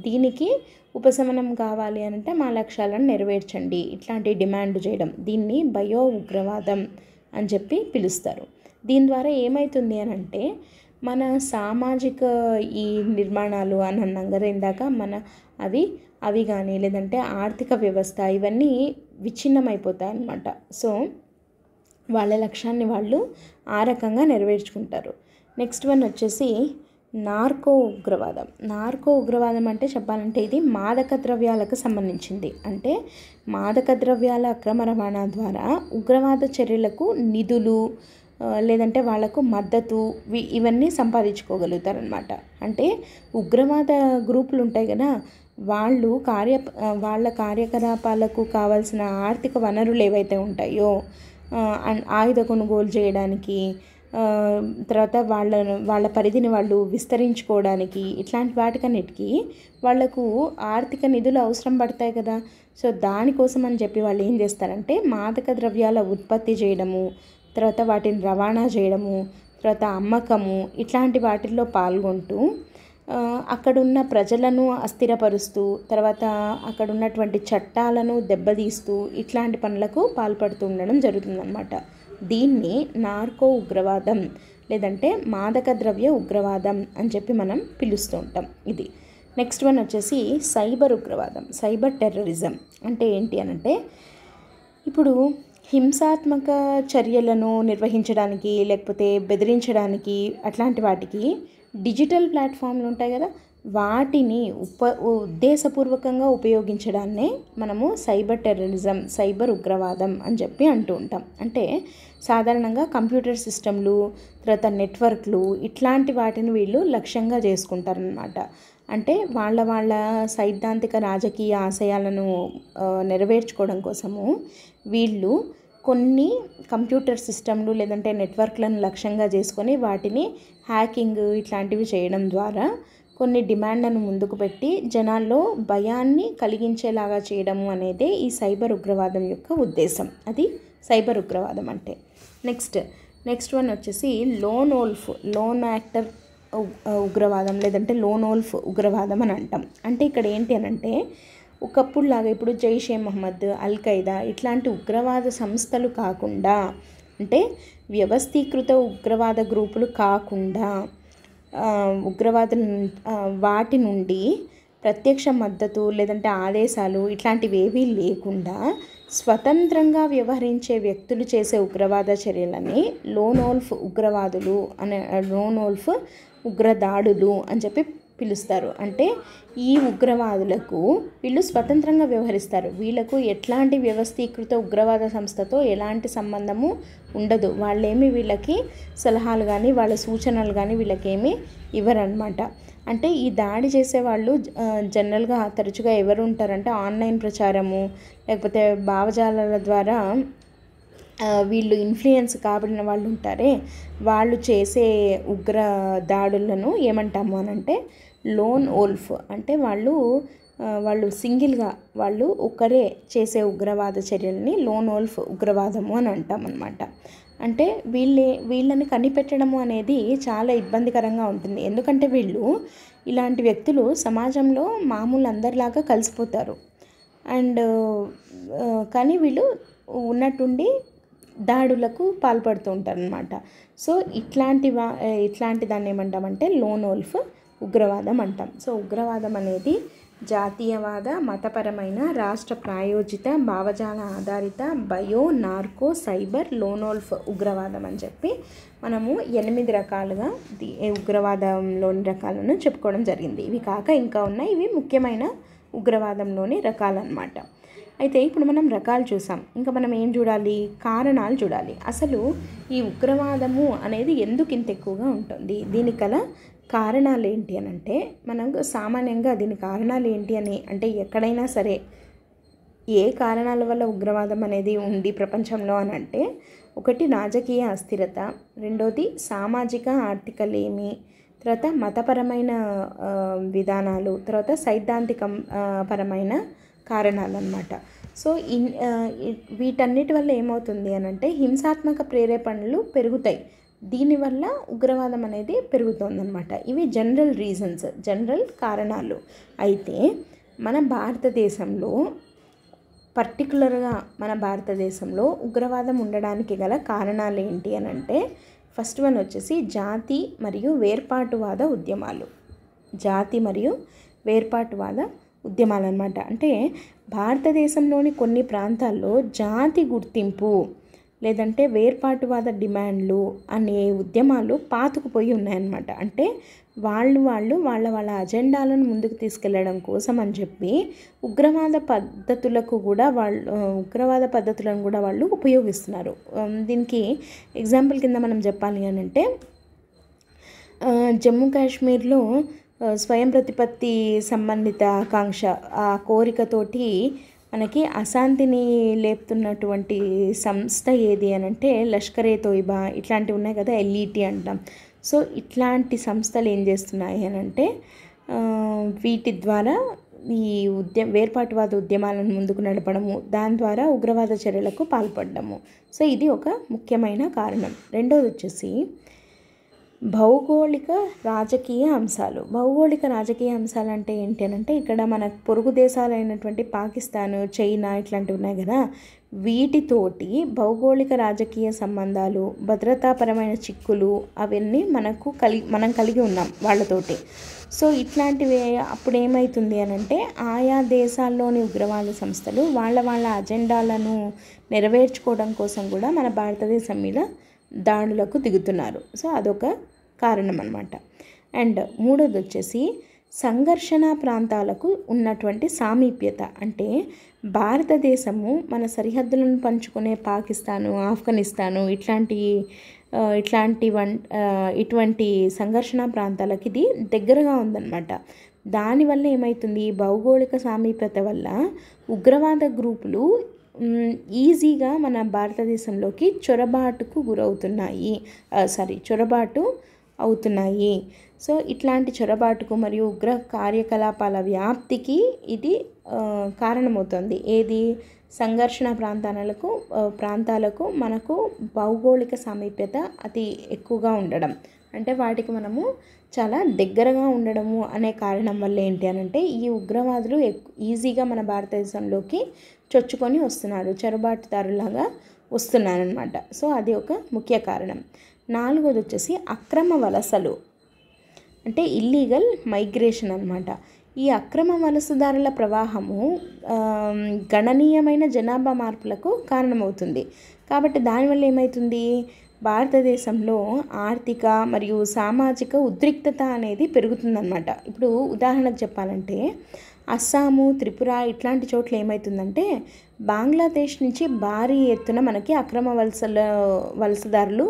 దీనికి ఉపశమనం కావాలి అంటే మా లక్ష్యాలను నెరవేర్చండి ఇట్లాంటి డిమాండ్ చేయడం, దీన్ని బయో ఉగ్రవాదం అని చెప్పి పిలుస్తారు. దీని ద్వారా ఏమవుతుంది అని అంటే మన సామాజిక ఈ నిర్మాణాలు అని అన్నాం కదా ఇందాక, అవి కానీ లేదంటే ఆర్థిక వ్యవస్థ ఇవన్నీ విచ్ఛిన్నమైపోతాయి అన్నమాట. సో వాళ్ళ లక్ష్యాన్ని వాళ్ళు ఆ రకంగా నెరవేర్చుకుంటారు. నెక్స్ట్ వన్ వచ్చేసి నార్కో ఉగ్రవాదం. నార్కో ఉగ్రవాదం అంటే చెప్పాలంటే ఇది మాదక ద్రవ్యాలకు సంబంధించింది. అంటే మాదక ద్రవ్యాల అక్రమ రవాణా ద్వారా ఉగ్రవాద చర్యలకు నిధులు లేదంటే వాళ్లకు మద్దతు ఇవన్నీ సంపాదించుకోగలుగుతారనమాట. అంటే ఉగ్రవాద గ్రూపులు ఉంటాయి కదా, వాళ్ళ కార్యకలాపాలకు కావాల్సిన ఆర్థిక వనరులు ఏవైతే ఉంటాయో ఆయుధ కొనుగోలు చేయడానికి, తర్వాత వాళ్ళ పరిధిని వాళ్ళు విస్తరించుకోవడానికి ఇట్లాంటి వాటికన్నిటికీ వాళ్లకు ఆర్థిక నిధులు అవసరం పడతాయి కదా. సో దానికోసం అని చెప్పి వాళ్ళు ఏం చేస్తారంటే మాదక ద్రవ్యాల ఉత్పత్తి చేయడము, తర్వాత వాటిని రవాణా చేయడము, తర్వాత అమ్మకము ఇట్లాంటి వాటిల్లో పాల్గొంటూ అక్కడున్న ప్రజలను అస్థిరపరుస్తూ, తర్వాత అక్కడ ఉన్నటువంటి చట్టాలను దెబ్బతీస్తూ ఇట్లాంటి పనులకు పాల్పడుతూ ఉండడం జరుగుతుందన్నమాట. దీన్ని నార్కో ఉగ్రవాదం లేదంటే మాదక ద్రవ్య ఉగ్రవాదం అని చెప్పి మనం పిలుస్తూ ఉంటాం. ఇది నెక్స్ట్ వన్ వచ్చేసి సైబర్ ఉగ్రవాదం, సైబర్ టెర్రరిజం. అంటే ఏంటి అనంటే ఇప్పుడు హింసాత్మక చర్యలను నిర్వహించడానికి లేకపోతే బెదిరించడానికి అట్లాంటి వాటికి డిజిటల్ ప్లాట్ఫామ్లు ఉంటాయి కదా, వాటిని ఉద్దేశపూర్వకంగా ఉపయోగించడాన్నే మనము సైబర్ టెర్రరిజం, సైబర్ ఉగ్రవాదం అని చెప్పి అంటూ ఉంటాం. అంటే సాధారణంగా కంప్యూటర్ సిస్టమ్లు, తర్వాత నెట్వర్క్లు ఇట్లాంటి వాటిని వీళ్ళు లక్ష్యంగా చేసుకుంటారనమాట. అంటే వాళ్ళ సైద్ధాంతిక రాజకీయ ఆశయాలను నెరవేర్చుకోవడం కోసము వీళ్ళు కొన్ని కంప్యూటర్ సిస్టమ్లు లేదంటే నెట్వర్క్లను లక్ష్యంగా చేసుకొని వాటిని హ్యాకింగ్ ఇట్లాంటివి చేయడం ద్వారా కొన్ని డిమాండ్లను ముందుకు పెట్టి జనాల్లో భయాన్ని కలిగించేలాగా చేయడము అనేదే ఈ సైబర్ ఉగ్రవాదం యొక్క ఉద్దేశం. అది సైబర్ ఉగ్రవాదం అంటే. నెక్స్ట్ వన్ వచ్చేసి లోన్ యాక్టర్ ఉగ్రవాదం లేదంటే లోన్ వోల్ఫ్ ఉగ్రవాదం అని అంటాం. అంటే ఇక్కడ ఏంటి అని అంటే ఒకప్పుడు లాగా ఇప్పుడు జైషే మహమ్మద్, అల్-ఖైదా ఇట్లాంటి ఉగ్రవాద సంస్థలు కాకుండా, అంటే వ్యవస్థీకృత ఉగ్రవాద గ్రూపులు కాకుండా వాటి నుండి ప్రత్యక్ష మద్దతు లేదంటే ఆదేశాలు ఇట్లాంటివి ఏవీ లేకుండా స్వతంత్రంగా వ్యవహరించే వ్యక్తులు చేసే ఉగ్రవాద చర్యలని లోన్ వోల్ఫ్ ఉగ్రవాదులు లోన్ వోల్ఫ్ ఉగ్రదాడులు అని చెప్పి పిలుస్తారు. అంటే ఈ ఉగ్రవాదులకు వీళ్ళు స్వతంత్రంగా వ్యవహరిస్తారు. వీళ్ళకు ఎట్లాంటి వ్యవస్థీకృత ఉగ్రవాద సంస్థతో ఎలాంటి సంబంధము ఉండదు. వాళ్ళేమి వీళ్ళకి సలహాలు కానీ వాళ్ళ సూచనలు కానీ వీళ్ళకేమీ ఇవ్వరన్నమాట. అంటే ఈ దాడి చేసేవాళ్ళు జనరల్గా తరచుగా ఎవరు ఉంటారంటే ఆన్లైన్ ప్రచారము లేకపోతే భావజాలాల ద్వారా వీళ్ళు ఇన్ఫ్లుయెన్స్ కాబడిన వాళ్ళు ఉంటారే, వాళ్ళు చేసే ఉగ్ర దాడులను ఏమంటాము అని అంటే లోన్ వోల్ఫ్. అంటే వాళ్ళు సింగిల్గా వాళ్ళు ఒకరే చేసే ఉగ్రవాద చర్యలని లోన్ వోల్ఫ్ ఉగ్రవాదము అని అంటామన్నమాట. అంటే వీళ్ళని కనిపెట్టడము అనేది చాలా ఇబ్బందికరంగా ఉంటుంది. ఎందుకంటే వీళ్ళు ఇలాంటి వ్యక్తులు సమాజంలో మామూలు అందరిలాగా కలిసిపోతారు. కానీ వీళ్ళు ఉన్నట్టుండి దాడులకు పాల్పడుతూ ఉంటారు అన్నమాట. సో ఇట్లాంటి దాన్ని ఏమంటామంటే లోన్ వోల్ఫ్ ఉగ్రవాదం అంటాం. సో ఉగ్రవాదం అనేది జాతీయవాద, మతపరమైన, రాష్ట్ర ప్రాయోజిత, భావజాల ఆధారిత, బయో, నార్కో, సైబర్, లోనోల్ఫ్ ఉగ్రవాదం అని చెప్పి మనము 8 రకాలుగా ఉగ్రవాదంలోని రకాలను చెప్పుకోవడం జరిగింది. ఇవి కాక ఇంకా ఉన్నాయి. ఇవి ముఖ్యమైన ఉగ్రవాదంలోని రకాలన్నమాట. అయితే ఇప్పుడు మనం రకాలు చూసాం. ఇంకా మనం ఏం చూడాలి? కారణాలు చూడాలి. అసలు ఈ ఉగ్రవాదము అనేది ఎందుకు ఇంత ఎక్కువగా ఉంటుంది, దీనికి గల కారణాలు ఏంటి అని అంటే, మనకు సామాన్యంగా దీని కారణాలు ఏంటి అని అంటే ఎక్కడైనా సరే ఏ కారణాల వల్ల ఉగ్రవాదం అనేది ఉంది ప్రపంచంలో అని అంటే, ఒకటి రాజకీయ అస్థిరత, రెండోది సామాజిక ఆర్థిక లేమి, తర్వాత మతపరమైన విధానాలు, తర్వాత సైద్ధాంతిక పరమైన కారణాలు అన్నమాట. సో వీటన్నిటి వల్ల ఏమవుతుంది అని అంటే హింసాత్మక ప్రేరేపణలు పెరుగుతాయి. దీనివల్ల ఉగ్రవాదం అనేది పెరుగుతుందన్నమాట. ఇవి జనరల్ రీజన్స్, జనరల్ కారణాలు. అయితే మన భారతదేశంలో పర్టికులర్గా మన భారతదేశంలో ఉగ్రవాదం ఉండడానికి గల కారణాలు ఏంటి అని అంటే, ఫస్ట్ వన్ వచ్చేసి జాతి మరియు వేర్పాటువాద ఉద్యమాలు. జాతి మరియు వేర్పాటువాద ఉద్యమాలు అన్నమాట. అంటే భారతదేశంలోని కొన్ని ప్రాంతాల్లో జాతి గుర్తింపు లేదంటే వేర్పాటువాద డిమాండ్లు అనే ఉద్యమాలు పాతుకుపోయి ఉన్నాయన్నమాట. అంటే వాళ్ళ అజెండాలను ముందుకు తీసుకెళ్లడం కోసం అని చెప్పి ఉగ్రవాద పద్ధతులను కూడా వాళ్ళు ఉపయోగిస్తున్నారు. దీనికి ఎగ్జాంపుల్ కింద మనం చెప్పాలి అని అంటే, జమ్మూ కాశ్మీర్లో స్వయం ప్రతిపత్తి సంబంధిత ఆకాంక్ష, ఆ కోరికతోటి మనకి అశాంతిని లేపుతున్నటువంటి సంస్థ ఏది అని అంటే లష్కరే తోయిబా, ఇట్లాంటివి ఉన్నాయి కదా, ఎల్ఈటీ అంటాం. సో ఇట్లాంటి సంస్థలు ఏం చేస్తున్నాయి అని అంటే, వీటి ద్వారా ఈ వేర్పాటువాద ఉద్యమాలను ముందుకు నడపడము, దాని ద్వారా ఉగ్రవాద చర్యలకు పాల్పడము. సో ఇది ఒక ముఖ్యమైన కారణం. రెండోది వచ్చేసి భౌగోళిక రాజకీయ అంశాలు. భౌగోళిక రాజకీయ అంశాలు అంటే ఏంటి అని అంటే, ఇక్కడ మన పొరుగు దేశాలైనటువంటి పాకిస్తాన్, చైనా ఇట్లాంటివి ఉన్నాయి కదా, వీటితోటి భౌగోళిక రాజకీయ సంబంధాలు, భద్రతాపరమైన చిక్కులు అవన్నీ మనం కలిగి ఉన్నాం వాళ్ళతోటి. సో ఇట్లాంటివి అప్పుడు ఏమవుతుంది అని అంటే, ఆయా దేశాల్లోని ఉగ్రవాద సంస్థలు వాళ్ళ అజెండాలను నెరవేర్చుకోవడం కోసం కూడా మన భారతదేశం మీద దాడులకు దిగుతున్నారు. సో అదొక కారణం అన్నమాట. అండ్ మూడోది వచ్చేసి సంఘర్షణ ప్రాంతాలకు ఉన్నటువంటి సామీప్యత. అంటే భారతదేశము మన సరిహద్దులను పంచుకునే పాకిస్తాను, ఆఫ్ఘనిస్తాను ఇటువంటి సంఘర్షణ ప్రాంతాలకు ఇది దగ్గరగా ఉందన్నమాట. దానివల్ల ఏమవుతుంది, భౌగోళిక సామీప్యత వల్ల ఉగ్రవాద గ్రూపులు ఈజీగా మన భారతదేశంలోకి చొరబాటు అవుతున్నాయి. సో ఇట్లాంటి చొరబాటుకు మరియు ఉగ్ర కార్యకలాపాల వ్యాప్తికి ఇది కారణమవుతుంది. ఏది? సంఘర్షణ ప్రాంతాలకు మనకు భౌగోళిక సామీప్యత అతి ఎక్కువగా ఉండడం, అంటే వాటికి మనము చాలా దగ్గరగా ఉండడము అనే కారణం వల్ల ఏంటి అని అంటే, ఈ ఉగ్రవాదులు ఈజీగా మన భారతదేశంలోకి చొచ్చుకొని వస్తున్నారు, చొరబాటుదారులాగా వస్తున్నారనమాట. సో అది ఒక ముఖ్య కారణం. నాలుగోది వచ్చేసి అక్రమ వలసలు, అంటే ఇల్లీగల్ మైగ్రేషన్ అన్నమాట. ఈ అక్రమ వలసదారుల ప్రవాహము గణనీయమైన జనాభా మార్పులకు కారణమవుతుంది. కాబట్టి దానివల్ల ఏమవుతుంది, భారతదేశంలో ఆర్థిక మరియు సామాజిక ఉద్రిక్తత అనేది పెరుగుతుందన్నమాట. ఇప్పుడు ఉదాహరణకు చెప్పాలంటే, అస్సాము, త్రిపుర ఇట్లాంటి చోట్ల ఏమవుతుందంటే, బంగ్లాదేశ్ నుంచి భారీ ఎత్తున మనకి అక్రమ వలసదారులు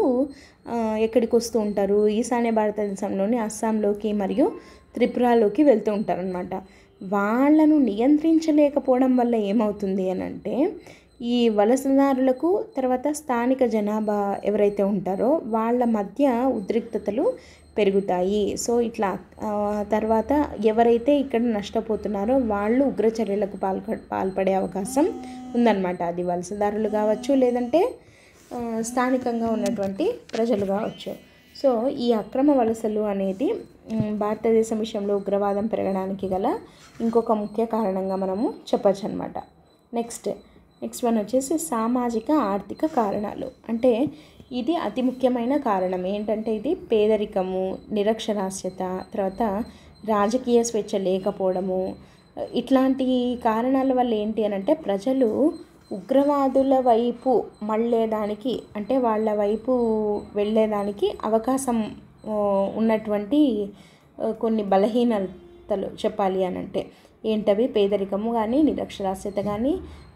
ఎక్కడికి వస్తూ ఉంటారు, ఈశాన్య భారతదేశంలోని అస్సాంలోకి మరియు త్రిపురలోకి వెళ్తూ ఉంటారనమాట. వాళ్ళను నియంత్రించలేకపోవడం వల్ల ఏమవుతుంది అని అంటే, ఈ వలసదారులకు తర్వాత స్థానిక జనాభా ఎవరైతే ఉంటారో వాళ్ళ మధ్య ఉద్రిక్తతలు పెరుగుతాయి. సో ఇట్లా తర్వాత ఎవరైతే ఇక్కడ నష్టపోతున్నారో వాళ్ళు ఉగ్రచర్యలకు పాల్పడే అవకాశం ఉందన్నమాట. అది వలసదారులు కావచ్చు, లేదంటే స్థానికంగా ఉన్నటువంటి ప్రజలు కావచ్చు. సో ఈ అక్రమ వలసలు అనేది భారతదేశం విషయంలో ఉగ్రవాదం పెరగడానికి గల ఇంకొక ముఖ్య కారణంగా మనము చెప్పచ్చు అనమాట. నెక్స్ట్ వన్ వచ్చేసి సామాజిక ఆర్థిక కారణాలు. అంటే ఇది అతి ముఖ్యమైన కారణం. ఏంటంటే ఇది పేదరికము, నిరక్షరాస్యత, తర్వాత రాజకీయ స్వేచ్ఛ లేకపోవడము, ఇట్లాంటి కారణాల వల్ల ఏంటి అని అంటే ప్రజలు ఉగ్రవాదుల వైపు మళ్ళేదానికి, అంటే వాళ్ళ వైపు వెళ్ళేదానికి అవకాశం ఉన్నటువంటి కొన్ని బలహీనతలు చెప్పాలి అని అంటే ఏంటవి? పేదరికము కానీ, నిరక్షరాస్యత కానీ,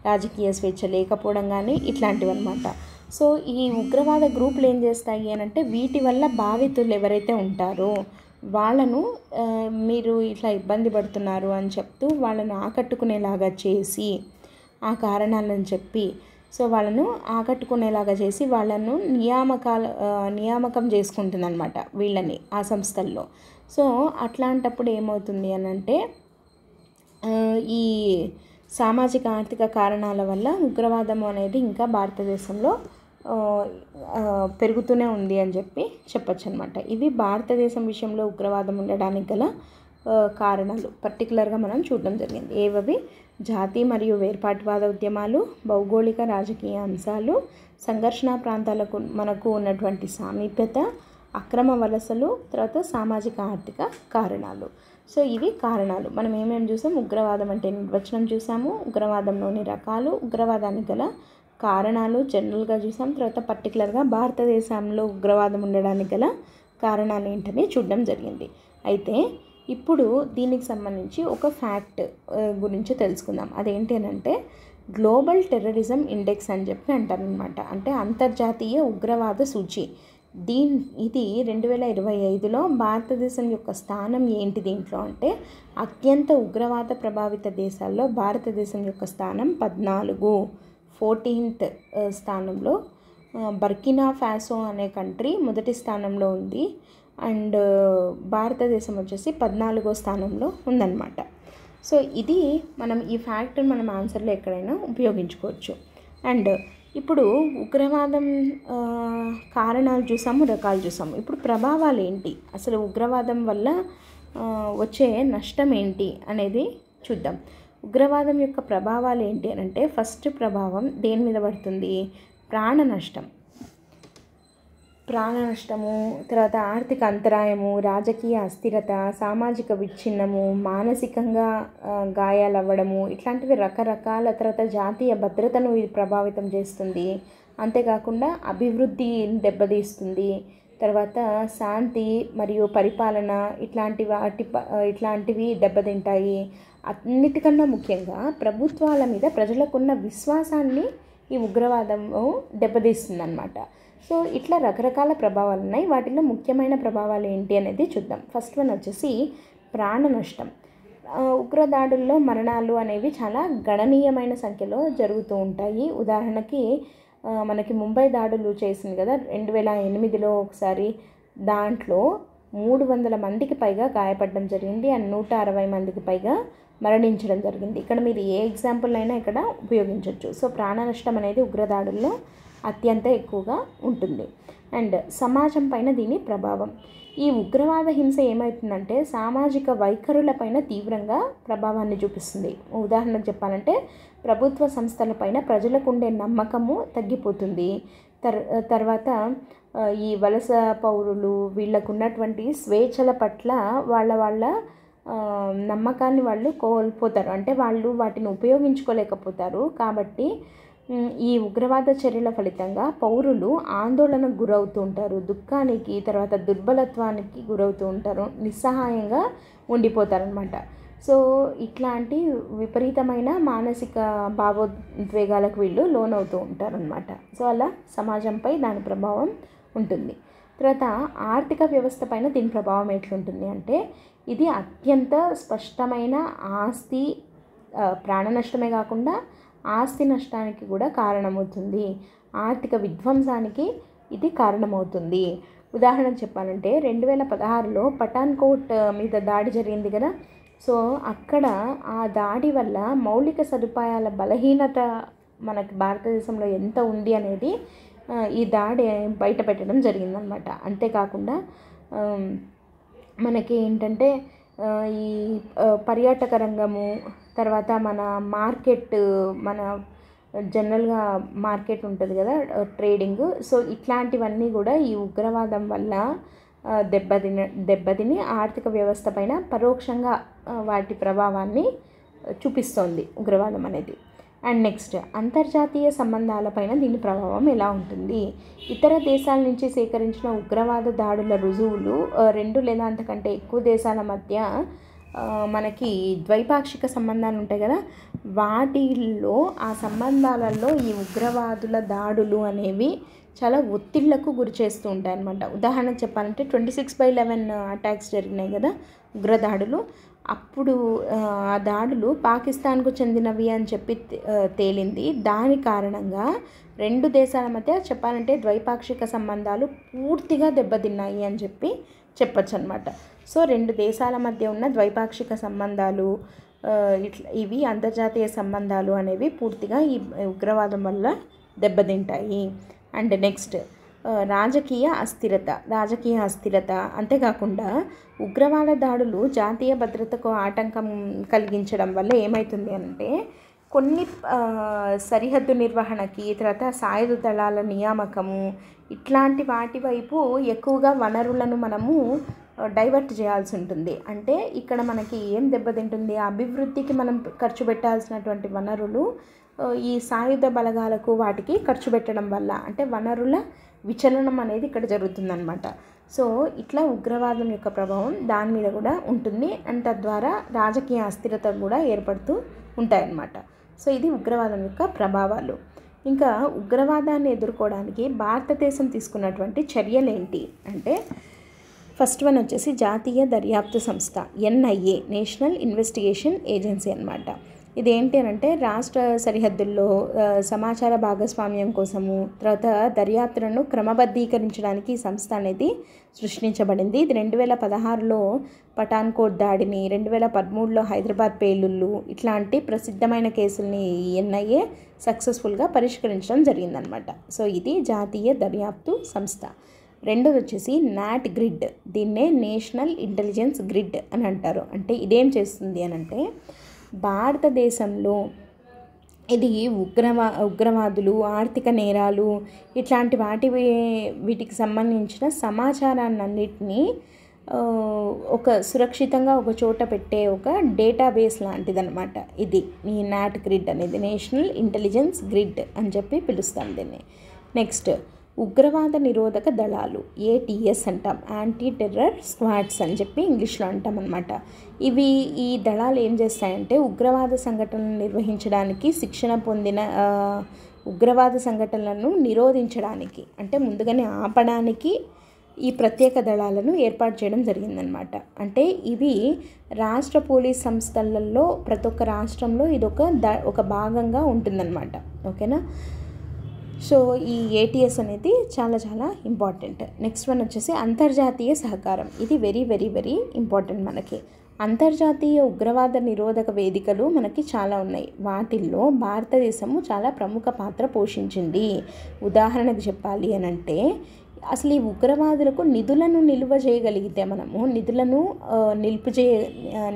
రాజకీయ స్వేచ్ఛ లేకపోవడం కానీ, ఇట్లాంటివి అన్నమాట. సో ఈ ఉగ్రవాద గ్రూపులు ఏం చేస్తాయి అని అంటే వీటి వల్ల బాధితులు ఎవరైతే ఉంటారో వాళ్ళను మీరు ఇట్లా ఇబ్బంది పడుతున్నారు అని చెప్తూ వాళ్ళను ఆకట్టుకునేలాగా చేసి, ఆ కారణాలను చెప్పి, సో వాళ్ళను ఆకట్టుకునేలాగా చేసి వాళ్ళను నియామకం చేసుకుంటుంది అనమాట వీళ్ళని ఆ సంస్థల్లో. సో అట్లాంటప్పుడు ఏమవుతుంది అని అంటే ఈ సామాజిక ఆర్థిక కారణాల వల్ల ఉగ్రవాదం అనేది ఇంకా భారతదేశంలో పెరుగుతూనే ఉంది అని చెప్పచ్చు అనమాట. ఇవి భారతదేశం విషయంలో ఉగ్రవాదం ఉండడానికి గల కారణాలు పర్టికులర్గా మనం చూడడం జరిగింది. ఏవవి? జాతి మరియు వేర్పాటువాద ఉద్యమాలు, భౌగోళిక రాజకీయ అంశాలు, సంఘర్షణ ప్రాంతాలకు మనకు ఉన్నటువంటి సామీప్యత, అక్రమ వలసలు, తర్వాత సామాజిక ఆర్థిక కారణాలు. సో ఇవి కారణాలు. మనం ఏమేమి చూసాం? ఉగ్రవాదం అంటే నిర్వచనం చూసాము, ఉగ్రవాదంలోని రకాలు, ఉగ్రవాదానికి గల కారణాలు జనరల్గా చూసాం, తర్వాత పర్టికులర్గా భారతదేశంలో ఉగ్రవాదం ఉండడానికి గల కారణాలు ఏంటని చూడడం జరిగింది. అయితే ఇప్పుడు దీనికి సంబంధించి ఒక ఫ్యాక్ట్ గురించి తెలుసుకుందాం. అదేంటి అంటే గ్లోబల్ టెర్రరిజం ఇండెక్స్ అని అంటారనమాట. అంటే అంతర్జాతీయ ఉగ్రవాద సూచి. ఇది 2025లో భారతదేశం యొక్క స్థానం ఏంటి దీంట్లో అంటే అత్యంత ఉగ్రవాద ప్రభావిత దేశాల్లో భారతదేశం యొక్క స్థానం 14th స్థానంలో. బర్కినా ఫాసో అనే కంట్రీ మొదటి స్థానంలో ఉంది. అండ్ భారతదేశం వచ్చేసి 14వ స్థానంలో ఉందన్నమాట. సో ఇది మనం ఈ ఫ్యాక్టర్ మనం ఆన్సర్లో ఎక్కడైనా ఉపయోగించుకోవచ్చు. అండ్ ఇప్పుడు ఉగ్రవాదం కారణాలు చూసాము, రకాలు చూసాము. ఇప్పుడు ప్రభావాలు ఏంటి, అసలు ఉగ్రవాదం వల్ల వచ్చే నష్టం ఏంటి అనేది చూద్దాం. ఉగ్రవాదం యొక్క ప్రభావాలు ఏంటి అని అంటే ఫస్ట్ ప్రభావం దేని మీద పడుతుంది? ప్రాణ నష్టము, తర్వాత ఆర్థిక అంతరాయము, రాజకీయ అస్థిరత, సామాజిక విచ్ఛిన్నము, మానసికంగా గాయాలవ్వడము, ఇట్లాంటివి రకరకాల. తర్వాత జాతీయ భద్రతను ఇది ప్రభావితం చేస్తుంది. అంతేకాకుండా అభివృద్ధిని దెబ్బతీస్తుంది. తర్వాత శాంతి మరియు పరిపాలన ఇట్లాంటివి దెబ్బతింటాయి. అన్నిటికన్నా ముఖ్యంగా ప్రభుత్వాల మీద ప్రజలకున్న విశ్వాసాన్ని ఈ ఉగ్రవాదము దెబ్బతీస్తుంది అన్నమాట. సో ఇట్లా రకరకాల ప్రభావాలు ఉన్నాయి. వాటిలో ముఖ్యమైన ప్రభావాలు ఏంటి అనేది చూద్దాం. ఫస్ట్ వన్ వచ్చేసి ప్రాణ నష్టం. ఉగ్రదాడుల్లో మరణాలు అనేవి చాలా గణనీయమైన సంఖ్యలో జరుగుతూ ఉంటాయి. ఉదాహరణకి మనకి ముంబై దాడులు చేసింది కదా 2008లో ఒకసారి. దాంట్లో 300 మందికి పైగా గాయపడడం జరిగింది అండ్ 160 మందికి పైగా మరణించడం జరిగింది. ఇక్కడ మీరు ఏ ఎగ్జాంపుల్ అయినా ఇక్కడ ఉపయోగించవచ్చు. సో ప్రాణ నష్టం అనేది ఉగ్రదాడుల్లో అత్యంత ఎక్కువగా ఉంటుంది. అండ్ సమాజం పైన దీని ప్రభావం. ఈ ఉగ్రవాద హింస ఏమవుతుందంటే సామాజిక వైఖరులపైన తీవ్రంగా ప్రభావాన్ని చూపిస్తుంది. ఉదాహరణకు చెప్పాలంటే ప్రభుత్వ సంస్థలపైన ప్రజలకు ఉండే నమ్మకము తగ్గిపోతుంది. తర్వాత ఈ వలస పౌరులు వీళ్ళకు ఉన్నటువంటి స్వేచ్ఛల పట్ల వాళ్ళ నమ్మకాన్ని వాళ్ళు కోల్పోతారు. అంటే వాళ్ళు వాటిని ఉపయోగించుకోలేకపోతారు. కాబట్టి ఈ ఉగ్రవాద చర్యల ఫలితంగా పౌరులు ఆందోళనకు గురవుతూ ఉంటారు, దుఃఖానికి, తర్వాత దుర్బలత్వానికి గురవుతూ ఉంటారు, నిస్సహాయంగా ఉండిపోతారనమాట. సో ఇట్లాంటి విపరీతమైన మానసిక భావోద్వేగాలకు వీళ్ళు లోనవుతూ ఉంటారనమాట. సో అలా సమాజంపై దాని ప్రభావం ఉంటుంది. తర్వాత ఆర్థిక వ్యవస్థ పైన దీని ప్రభావం ఎట్లుంటుంది అంటే ఇది అత్యంత స్పష్టమైన ఆస్తి ప్రాణ నష్టమే కాకుండా ఆస్తి నష్టానికి కూడా కారణమవుతుంది. ఆర్థిక విధ్వంసానికి ఇది కారణమవుతుంది. ఉదాహరణకు చెప్పాలంటే 2016లో పఠాన్కోట్ మీద దాడి జరిగింది కదా. సో అక్కడ ఆ దాడి వల్ల మౌలిక సదుపాయాల బలహీనత మనకి భారతదేశంలో ఎంత ఉంది అనేది ఈ దాడి బయట పెట్టడం జరిగిందనమాట. అంతేకాకుండా మనకి ఏంటంటే ఈ పర్యాటక రంగము, తర్వాత మన మార్కెట్, మన జనరల్గా మార్కెట్ ఉంటుంది కదా ట్రేడింగ్. సో ఇట్లాంటివన్నీ కూడా ఈ ఉగ్రవాదం వల్ల దెబ్బతిని ఆర్థిక వ్యవస్థ పైన పరోక్షంగా వాటి ప్రభావాన్ని చూపిస్తోంది ఉగ్రవాదం అనేది. అండ్ నెక్స్ట్ అంతర్జాతీయ సంబంధాలపైన దీని ప్రభావం ఎలా ఉంటుంది? ఇతర దేశాల నుంచి సేకరించిన ఉగ్రవాద దాడుల రుజువులు 2 లేదా అంతకంటే ఎక్కువ దేశాల మధ్య మనకి ద్వైపాక్షిక సంబంధాలు ఉంటాయి కదా, వాటిల్లో ఆ సంబంధాలలో ఈ ఉగ్రవాదుల దాడులు అనేవి చాలా ఒత్తిళ్లకు గురి చేస్తూ ఉంటాయి అన్నమాట. ఉదాహరణకు చెప్పాలంటే 26/11 అటాక్స్ జరిగినాయి కదా, ఉగ్రదాడులు. అప్పుడు ఆ దాడులు పాకిస్తాన్కు చెందినవి అని చెప్పి తేలింది. దాని కారణంగా 2 దేశాల మధ్య చెప్పాలంటే ద్వైపాక్షిక సంబంధాలు పూర్తిగా దెబ్బతిన్నాయి అని చెప్పి చెప్పచ్చు అనమాట. సో 2 దేశాల మధ్య ఉన్న ద్వైపాక్షిక సంబంధాలు ఇవి అంతర్జాతీయ సంబంధాలు అనేవి పూర్తిగా ఈ ఉగ్రవాదం వల్ల దెబ్బతింటాయి. అండ్ నెక్స్ట్ రాజకీయ అస్థిరత. అంతేకాకుండా ఉగ్రవాద దాడులు జాతీయ భద్రతకు ఆటంకం కలిగించడం వల్ల ఏమవుతుంది అంటే కొన్ని సరిహద్దు నిర్వహణకి, తర్వాత సాయుధ దళాల నియామకము, ఇట్లాంటి వాటి వైపు ఎక్కువగా వనరులను మనము డైవర్ట్ చేయాల్సి ఉంటుంది. అంటే ఇక్కడ మనకి ఏం దెబ్బతింటుంది, అభివృద్ధికి మనం ఖర్చు పెట్టాల్సినటువంటి వనరులు ఈ సాయుధ బలగాలకు వాటికి ఖర్చు పెట్టడం వల్ల అంటే వనరుల విచలనం అనేది ఇక్కడ జరుగుతుందన్నమాట. సో ఇట్లా ఉగ్రవాదం యొక్క ప్రభావం దాని మీద కూడా ఉంటుంది. అండ్ తద్వారా రాజకీయ అస్థిరత కూడా ఏర్పడుతూ ఉంటాయన్నమాట. సో ఇది ఉగ్రవాదం యొక్క ప్రభావాలు. ఇంకా ఉగ్రవాదాన్ని ఎదుర్కోవడానికి భారతదేశం తీసుకున్నటువంటి చర్యలు ఏంటి అంటే, ఫస్ట్ వన్ వచ్చేసి జాతీయ దర్యాప్తు సంస్థ NIA, నేషనల్ ఇన్వెస్టిగేషన్ ఏజెన్సీ అన్నమాట. ఇదేంటి అంటే రాష్ట్ర సరిహద్దుల్లో సమాచార భాగస్వామ్యం కోసము, తర్వాత దర్యాప్తులను క్రమబద్ధీకరించడానికి ఈ సంస్థ అనేది సృష్టించబడింది. ఇది 2016లో పఠాన్కోట్ దాడిని, 2013లో హైదరాబాద్ పేలుళ్ళు, ఇట్లాంటి ప్రసిద్ధమైన కేసుల్ని NIA సక్సెస్ఫుల్గా పరిష్కరించడం జరిగిందనమాట. సో ఇది జాతీయ దర్యాప్తు సంస్థ. రెండోది వచ్చేసి నాట్ గ్రిడ్, దీన్నే నేషనల్ ఇంటెలిజెన్స్ గ్రిడ్ అని అంటారు. అంటే ఇదేం చేస్తుంది అని అంటే, భారతదేశంలో ఇది ఉగ్రవాదులు, ఆర్థిక నేరాలు, ఇట్లాంటి వీటికి సంబంధించిన సమాచారాన్నిటినీ ఒక సురక్షితంగా ఒక చోట పెట్టే ఒక డేటాబేస్ లాంటిదన్నమాట. ఇది ఈ నాట్ గ్రిడ్ అనేది, నేషనల్ ఇంటెలిజెన్స్ గ్రిడ్ అని చెప్పి పిలుస్తాం దీన్ని. నెక్స్ట్ ఉగ్రవాద నిరోధక దళాలు, ATS అంటాం, యాంటీ టెర్రర్ స్క్వాడ్స్ అని చెప్పి ఇంగ్లీష్లో అంటాం అనమాట. ఈ దళాలు ఏం చేస్తాయంటే ఉగ్రవాద సంఘటనలను నిర్వహించడానికి శిక్షణ పొందిన ఉగ్రవాద సంఘటనలను నిరోధించడానికి అంటే ముందుగానే ఆపడానికి ఈ ప్రత్యేక దళాలను ఏర్పాటు చేయడం జరిగిందనమాట. అంటే ఇవి రాష్ట్ర పోలీస్ సంస్థలలో ప్రతి ఒక్క రాష్ట్రంలో ఒక భాగంగా ఉంటుందన్నమాట. ఓకేనా. సో ఈ ATS అనేది చాలా చాలా ఇంపార్టెంట్. నెక్స్ట్ వన్ వచ్చేసి అంతర్జాతీయ సహకారం. ఇది వెరీ వెరీ వెరీ ఇంపార్టెంట్ మనకి. అంతర్జాతీయ ఉగ్రవాద నిరోధక వేదికలు మనకి చాలా ఉన్నాయి. వాటిల్లో భారతదేశము చాలా ప్రముఖ పాత్ర పోషించింది. ఉదాహరణకు చెప్పాలి అని అంటే, అసలు ఈ ఉగ్రవాదులకు నిధులను నిధులను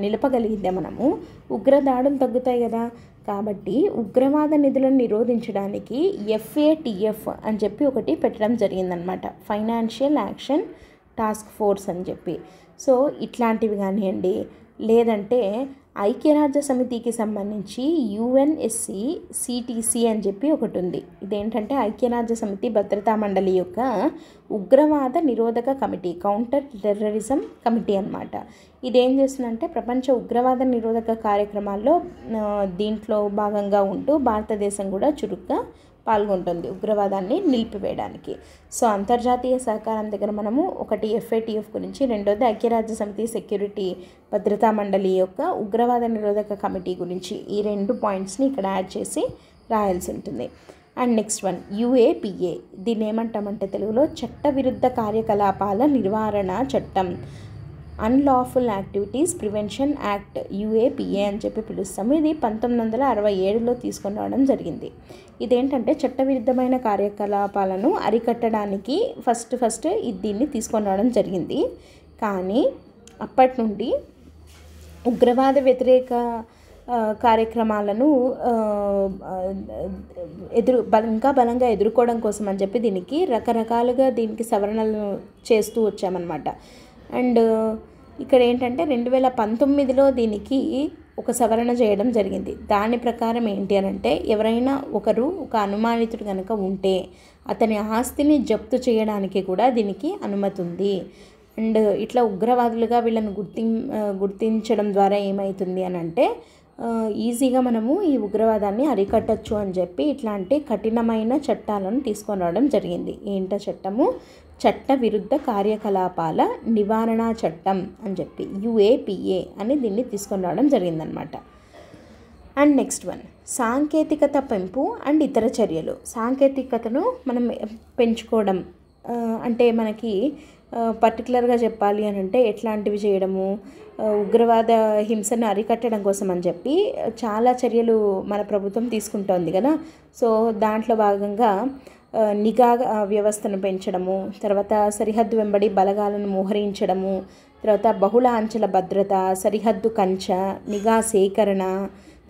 నిలపగలిగితే మనము ఉగ్రదాడులు తగ్గుతాయి కదా. కాబట్టి ఉగ్రవాద నిధులను నిరోధించడానికి FATF అని చెప్పి ఒకటి పెట్టడం జరిగిందనమాట, ఫైనాన్షియల్ యాక్షన్ టాస్క్ ఫోర్స్ అని చెప్పి. సో ఇట్లాంటివి కానివ్వండి, లేదంటే ఐక్యరాజ్య సమితికి సంబంధించి UNSC-CTC అని చెప్పి ఒకటి ఉంది. ఇదేంటంటే ఐక్యరాజ్య సమితి భద్రతా మండలి యొక్క ఉగ్రవాద నిరోధక కమిటీ, కౌంటర్ టెర్రరిజం కమిటీ అన్నమాట. ఇదేం చేస్తుందంటే ప్రపంచ ఉగ్రవాద నిరోధక కార్యక్రమాల్లో దీంట్లో భాగంగా ఉంటూ భారతదేశం కూడా చురుగ్గా పాల్గొంటుంది ఉగ్రవాదాన్ని నిలిపివేయడానికి. సో అంతర్జాతీయ సహకారం దగ్గర మనము ఒకటి FATF గురించి, రెండోది ఐక్యరాజ్య సమితి సెక్యూరిటీ భద్రతా మండలి యొక్క ఉగ్రవాద నిరోధక కమిటీ గురించి, ఈ 2 పాయింట్స్ని ఇక్కడ యాడ్ చేసి రాయాల్సి ఉంటుంది. And next one UAPA. దీన్ని ఏమంటామంటే తెలుగులో చట్టవిరుద్ధ కార్యకలాపాల నివారణ చట్టం, unlawful activities prevention act, UAPA అని చెప్పి పిలుస్తాము. ఇది 1967లో తీసుకొని రావడం జరిగింది. ఇదేంటంటే చట్టవిరుద్ధమైన కార్యకలాపాలను అరికట్టడానికి ఫస్ట్ దీన్ని తీసుకొని రావడం జరిగింది. కానీ అప్పటి నుండి ఉగ్రవాద వ్యతిరేక కార్యక్రమాలను ఇంకా బలంగా ఎదుర్కోవడం కోసం అని చెప్పి దీనికి రకరకాలుగా సవరణలు చేస్తూ వచ్చామన్నమాట. అండ్ ఇక్కడ ఏంటంటే 2019లో దీనికి ఒక సవరణ చేయడం జరిగింది. దాని ప్రకారం ఏంటి అని అంటే, ఎవరైనా ఒకరు ఒక అనుమానితుడు కనుక ఉంటే అతని ఆస్తిని జప్తు చేయడానికి కూడా దీనికి అనుమతి ఉంది. అండ్ ఇట్లా ఉగ్రవాదులుగా వీళ్ళని గుర్తించడం ద్వారా ఏమవుతుంది అని అంటే, ఈజీగా మనము ఈ ఉగ్రవాదాన్ని అరికట్టచ్చు అని చెప్పి ఇట్లాంటి కఠినమైన చట్టాలను తీసుకొని రావడం జరిగింది. ఏంటో చట్టము? చట్ట విరుద్ధ కార్యకలాపాల నివారణ చట్టం అని చెప్పి UAPA అని దీన్ని తీసుకొని రావడం జరిగిందనమాట. అండ్ నెక్స్ట్ వన్, సాంకేతికత పెంపు అండ్ ఇతర చర్యలు. సాంకేతికతను మనం పెంచుకోవడం అంటే మనకి పర్టికులర్గా చెప్పాలి అని అంటే ఎట్లాంటివి చేయడము, ఉగ్రవాద హింసను అరికట్టడం కోసం అని చెప్పి చాలా చర్యలు మన ప్రభుత్వం తీసుకుంటోంది కదా. సో దాంట్లో భాగంగా నిఘా వ్యవస్థను పెంచడము, తర్వాత సరిహద్దు వెంబడి బలగాలను మోహరించడము, తర్వాత బహుళ అంచెల భద్రత, సరిహద్దు కంచె, నిఘా సేకరణ,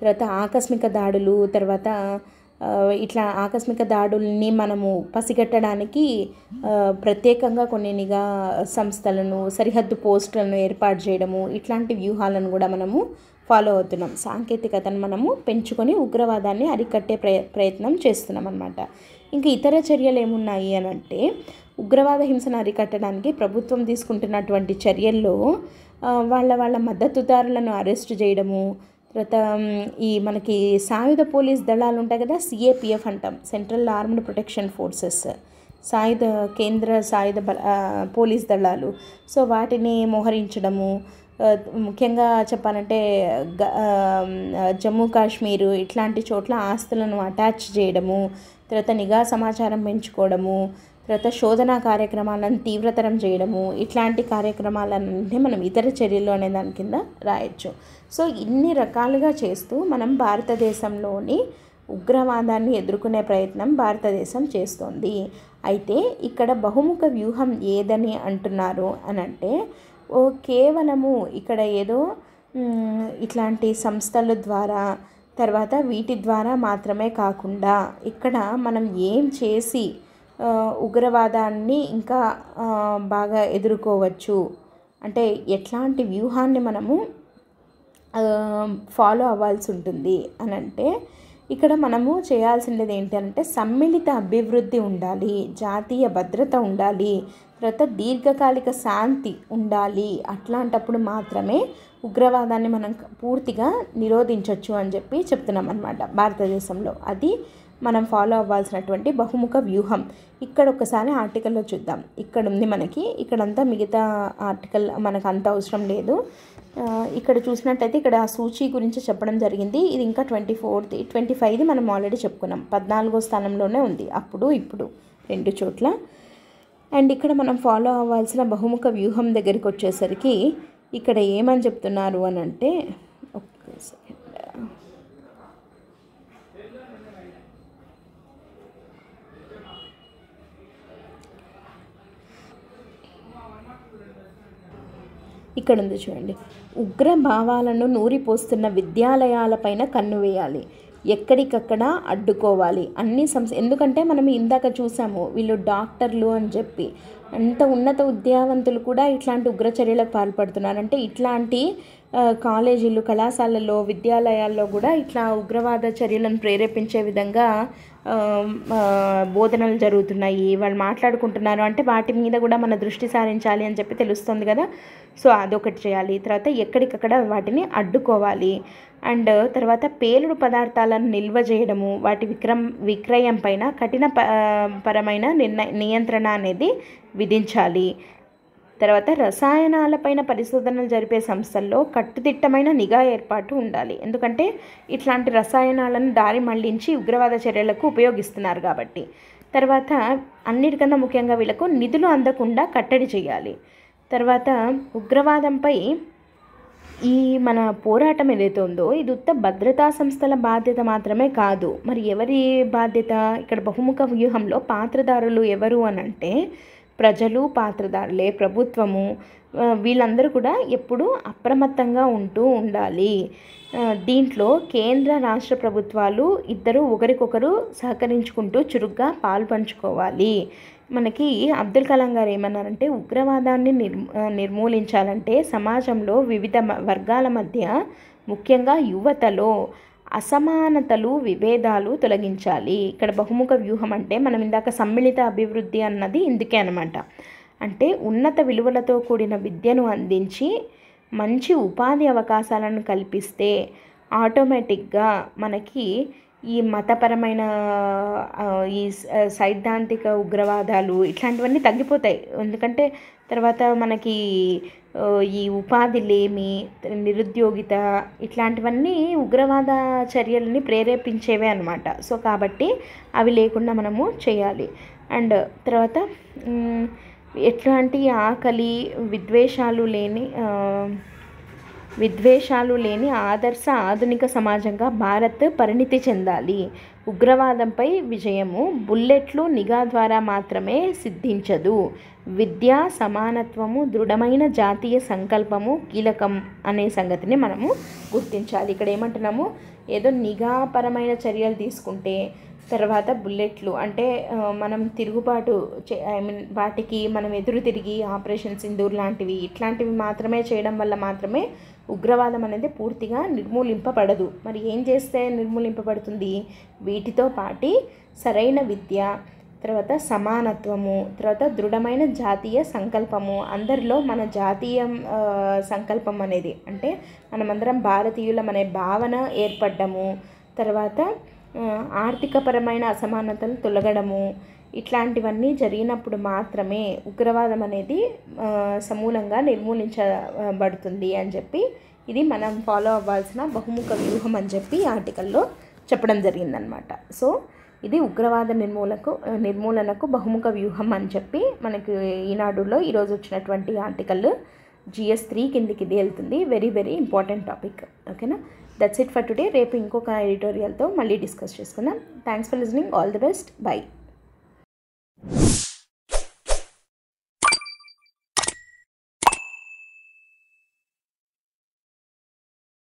తర్వాత ఆకస్మిక దాడులు, తర్వాత ఇట్లా ఆకస్మిక దాడుల్ని మనము పసిగట్టడానికి ప్రత్యేకంగా కొన్ని నిఘా సంస్థలను, సరిహద్దు పోస్టులను ఏర్పాటు చేయడము, ఇట్లాంటి వ్యూహాలను కూడా మనము ఫాలో అవుతున్నాం. సాంకేతికతను మనము పెంచుకొని ఉగ్రవాదాన్ని అరికట్టే ప్రయత్నం చేస్తున్నాం అన్నమాట. ఇంకా ఇతర చర్యలు ఏమున్నాయి అని అంటే, ఉగ్రవాద హింసను అరికట్టడానికి ప్రభుత్వం తీసుకుంటున్నటువంటి చర్యల్లో వాళ్ళ మద్దతుదారులను అరెస్ట్ చేయడము, తర్వాత ఈ మనకి సాయుధ పోలీస్ దళాలు ఉంటాయి కదా, CAPF అంటాం, సెంట్రల్ ఆర్మ్డ్ ప్రొటెక్షన్ ఫోర్సెస్, కేంద్ర సాయుధ పోలీస్ దళాలు. సో వాటిని మోహరించడము, ముఖ్యంగా చెప్పాలంటే జమ్మూ కాశ్మీరు ఇట్లాంటి చోట్ల ఆస్తులను అటాచ్ చేయడము, తర్వాత నిఘా సమాచారం పెంచుకోవడము, తర్వాత శోధనా కార్యక్రమాలను తీవ్రతరం చేయడము, ఇట్లాంటి కార్యక్రమాలన్నింటినీ మనం ఇతర చర్యలు అనే దాని కింద రాయొచ్చు. సో ఇన్ని రకాలుగా చేస్తూ మనం భారతదేశంలోని ఉగ్రవాదాన్ని ఎదుర్కొనే ప్రయత్నం భారతదేశం చేస్తోంది. అయితే ఇక్కడ బహుముఖ వ్యూహం ఏదని అంటున్నారు అని అంటే, కేవలము ఇక్కడ ఏదో ఇట్లాంటి సంస్థల ద్వారా, తర్వాత వీటి ద్వారా మాత్రమే కాకుండా ఇక్కడ మనం ఏం చేసి ఉగ్రవాదాన్ని ఇంకా బాగా ఎదుర్కోవచ్చు అంటే ఎట్లాంటి వ్యూహాన్ని మనము ఫాలో అవ్వాల్సి ఉంటుంది అని అంటే, ఇక్కడ మనము చేయాల్సింది ఏంటంటే సమ్మిళిత అభివృద్ధి ఉండాలి, జాతీయ భద్రత ఉండాలి, తర్వాత దీర్ఘకాలిక శాంతి ఉండాలి. అట్లాంటప్పుడు మాత్రమే ఉగ్రవాదాన్ని మనం పూర్తిగా నిరోధించవచ్చు అని చెప్పి చెప్తున్నాం అన్నమాట భారతదేశంలో. అది మనం ఫాలో అవ్వాల్సినటువంటి బహుముఖ వ్యూహం. ఇక్కడ ఒకసారి ఆర్టికల్లో చూద్దాం. ఇక్కడ ఉంది మనకి, ఇక్కడంతా మిగతా ఆర్టికల్ మనకు అంత అవసరం లేదు. ఇక్కడ చూసినట్టయితే ఇక్కడ ఆ సూచీ గురించి చెప్పడం జరిగింది. ఇది ఇంకా 24th 25ది మనం ఆల్రెడీ చెప్పుకున్నాం. 14వ స్థానంలోనే ఉంది అప్పుడు ఇప్పుడు 2 చోట్ల. అండ్ ఇక్కడ మనం ఫాలో అవ్వాల్సిన బహుముఖ వ్యూహం దగ్గరికి వచ్చేసరికి ఇక్కడ ఏమని చెప్తున్నారు అని అంటే, ఒక్క సెకండ్, ఇక్కడ ఉంది చూడండి. ఉగ్ర భావాలను నూరిపోస్తున్న విద్యాలయాలపైన కన్ను వేయాలి, ఎక్కడికక్కడ అడ్డుకోవాలి అన్ని ఎందుకంటే మనం ఇందాక చూసాము వీళ్ళు డాక్టర్లు అని చెప్పి, అంత ఉన్నత విద్యావంతులు కూడా ఇట్లాంటి ఉగ్రచర్యలకు పాల్పడుతున్నారు. అంటే ఇట్లాంటి కాలేజీలు, కళాశాలల్లో, విద్యాలయాల్లో కూడా ఇట్లా ఉగ్రవాద చర్యలను ప్రేరేపించే విధంగా బోధనలు జరుగుతున్నాయి, వాళ్ళు మాట్లాడుకుంటున్నారు. అంటే వాటి మీద కూడా మన దృష్టి సారించాలి అని చెప్పి తెలుస్తుంది కదా. సో అదొకటి చేయాలి. తర్వాత ఎక్కడికక్కడ వాటిని అడ్డుకోవాలి. అండ్ తర్వాత పేలుడు పదార్థాలను నిల్వ చేయడము, వాటి విక్రయం పైన కఠిన పరమైన నియంత్రణ అనేది విధించాలి. తర్వాత రసాయనాలపైన పరిశోధనలు జరిపే సంస్థల్లో కట్టుదిట్టమైన నిఘా ఏర్పాటు ఉండాలి. ఎందుకంటే ఇట్లాంటి రసాయనాలను దారి మళ్లించి ఉగ్రవాద చర్యలకు ఉపయోగిస్తున్నారు కాబట్టి. తర్వాత అన్నిటికన్నా ముఖ్యంగా వీళ్ళకు నిధులు అందకుండా కట్టడి చేయాలి. తర్వాత ఉగ్రవాదంపై ఈ మన పోరాటం ఏదైతే ఉందో ఇది ఉత్త భద్రతా సంస్థల బాధ్యత మాత్రమే కాదు. మరి ఎవరి బాధ్యత? ఇక్కడ బహుముఖ వ్యూహంలో పాత్రదారులు ఎవరు అని అంటే ప్రజలు పాత్రదారులే, ప్రభుత్వము, వీళ్ళందరూ కూడా ఎప్పుడూ అప్రమత్తంగా ఉండాలి. దీంట్లో కేంద్ర రాష్ట్ర ప్రభుత్వాలు ఇద్దరు ఒకరికొకరు సహకరించుకుంటూ చురుగ్గా పాల్పంచుకోవాలి. మనకి అబ్దుల్ కలాం గారు ఏమన్నారంటే ఉగ్రవాదాన్ని నిర్మూలించాలంటే సమాజంలో వివిధ వర్గాల మధ్య ముఖ్యంగా యువతలో అసమానతలు విభేదాలు తొలగించాలి. ఇక్కడ బహుముఖ వ్యూహం అంటే మనం ఇందాక సమ్మిళిత అభివృద్ధి అన్నది ఇందుకే అనమాట. అంటే ఉన్నత విలువలతో కూడిన విద్యను అందించి మంచి ఉపాధి అవకాశాలను కల్పిస్తే ఆటోమేటిక్గా మనకి ఈ మతపరమైన ఈ సైద్ధాంతిక ఉగ్రవాదాలు ఇట్లాంటివన్నీ తగ్గిపోతాయి. ఎందుకంటే తర్వాత మనకి ఈ ఉపాధి లేమి, నిరుద్యోగిత ఇట్లాంటివన్నీ ఉగ్రవాద చర్యలని ప్రేరేపించేవే అనమాట. సో కాబట్టి అవి లేకుండా మనము చేయాలి. అండ్ తర్వాత ఎట్లాంటి ఆకలి విద్వేషాలు లేని ఆదర్శ ఆధునిక సమాజంగా భారత్ పరిణితి చెందాలి. ఉగ్రవాదంపై విజయము బుల్లెట్లు నిఘా ద్వారా మాత్రమే సిద్ధించదు. విద్య, సమానత్వము, దృఢమైన జాతీయ సంకల్పము కీలకం అనే సంగతిని మనము గుర్తించాలి. ఇక్కడ ఏమంటున్నాము, ఏదో నిఘాపరమైన చర్యలు తీసుకుంటే తర్వాత బుల్లెట్లు అంటే మనం తిరుగుబాటు వాటికి మనం ఎదురు తిరిగి ఆపరేషన్ సింధూర్ లాంటివి ఇట్లాంటివి మాత్రమే చేయడం వల్ల మాత్రమే ఉగ్రవాదం అనేది పూర్తిగా నిర్మూలింపబడదు. మరి ఏం చేస్తే నిర్మూలింపబడుతుంది? వీటితో పాటు సరైన విద్య, తర్వాత సమానత్వము, తర్వాత దృఢమైన జాతీయ సంకల్పము, అందరిలో మన జాతీయ సంకల్పం అనేది అంటే మనమందరం భారతీయులం అనే భావన ఏర్పడ్డము, తర్వాత ఆర్థికపరమైన అసమానతలు తొలగడము, ఇట్లాంటివన్నీ జరిగినప్పుడు మాత్రమే ఉగ్రవాదం అనేది సమూలంగా నిర్మూలించబడుతుంది అని చెప్పి ఇది మనం ఫాలో అవ్వాల్సిన బహుముఖ వ్యూహం అని చెప్పి ఆర్టికల్లో చెప్పడం జరిగిందనమాట. సో ఇది ఉగ్రవాద నిర్మూలనకు బహుముఖ వ్యూహం అని చెప్పి మనకి ఈనాడులో ఈరోజు వచ్చినటువంటి ఆర్టికల్ GS 3 కిందికి ఇది వెళ్తుంది. Very very important topic. ఓకేనా? That's it for today. రేపు ఇంకొక ఎడిటోరియల్తో మళ్ళీ డిస్కస్ చేసుకుందాం. Thanks for listening. All the best. By.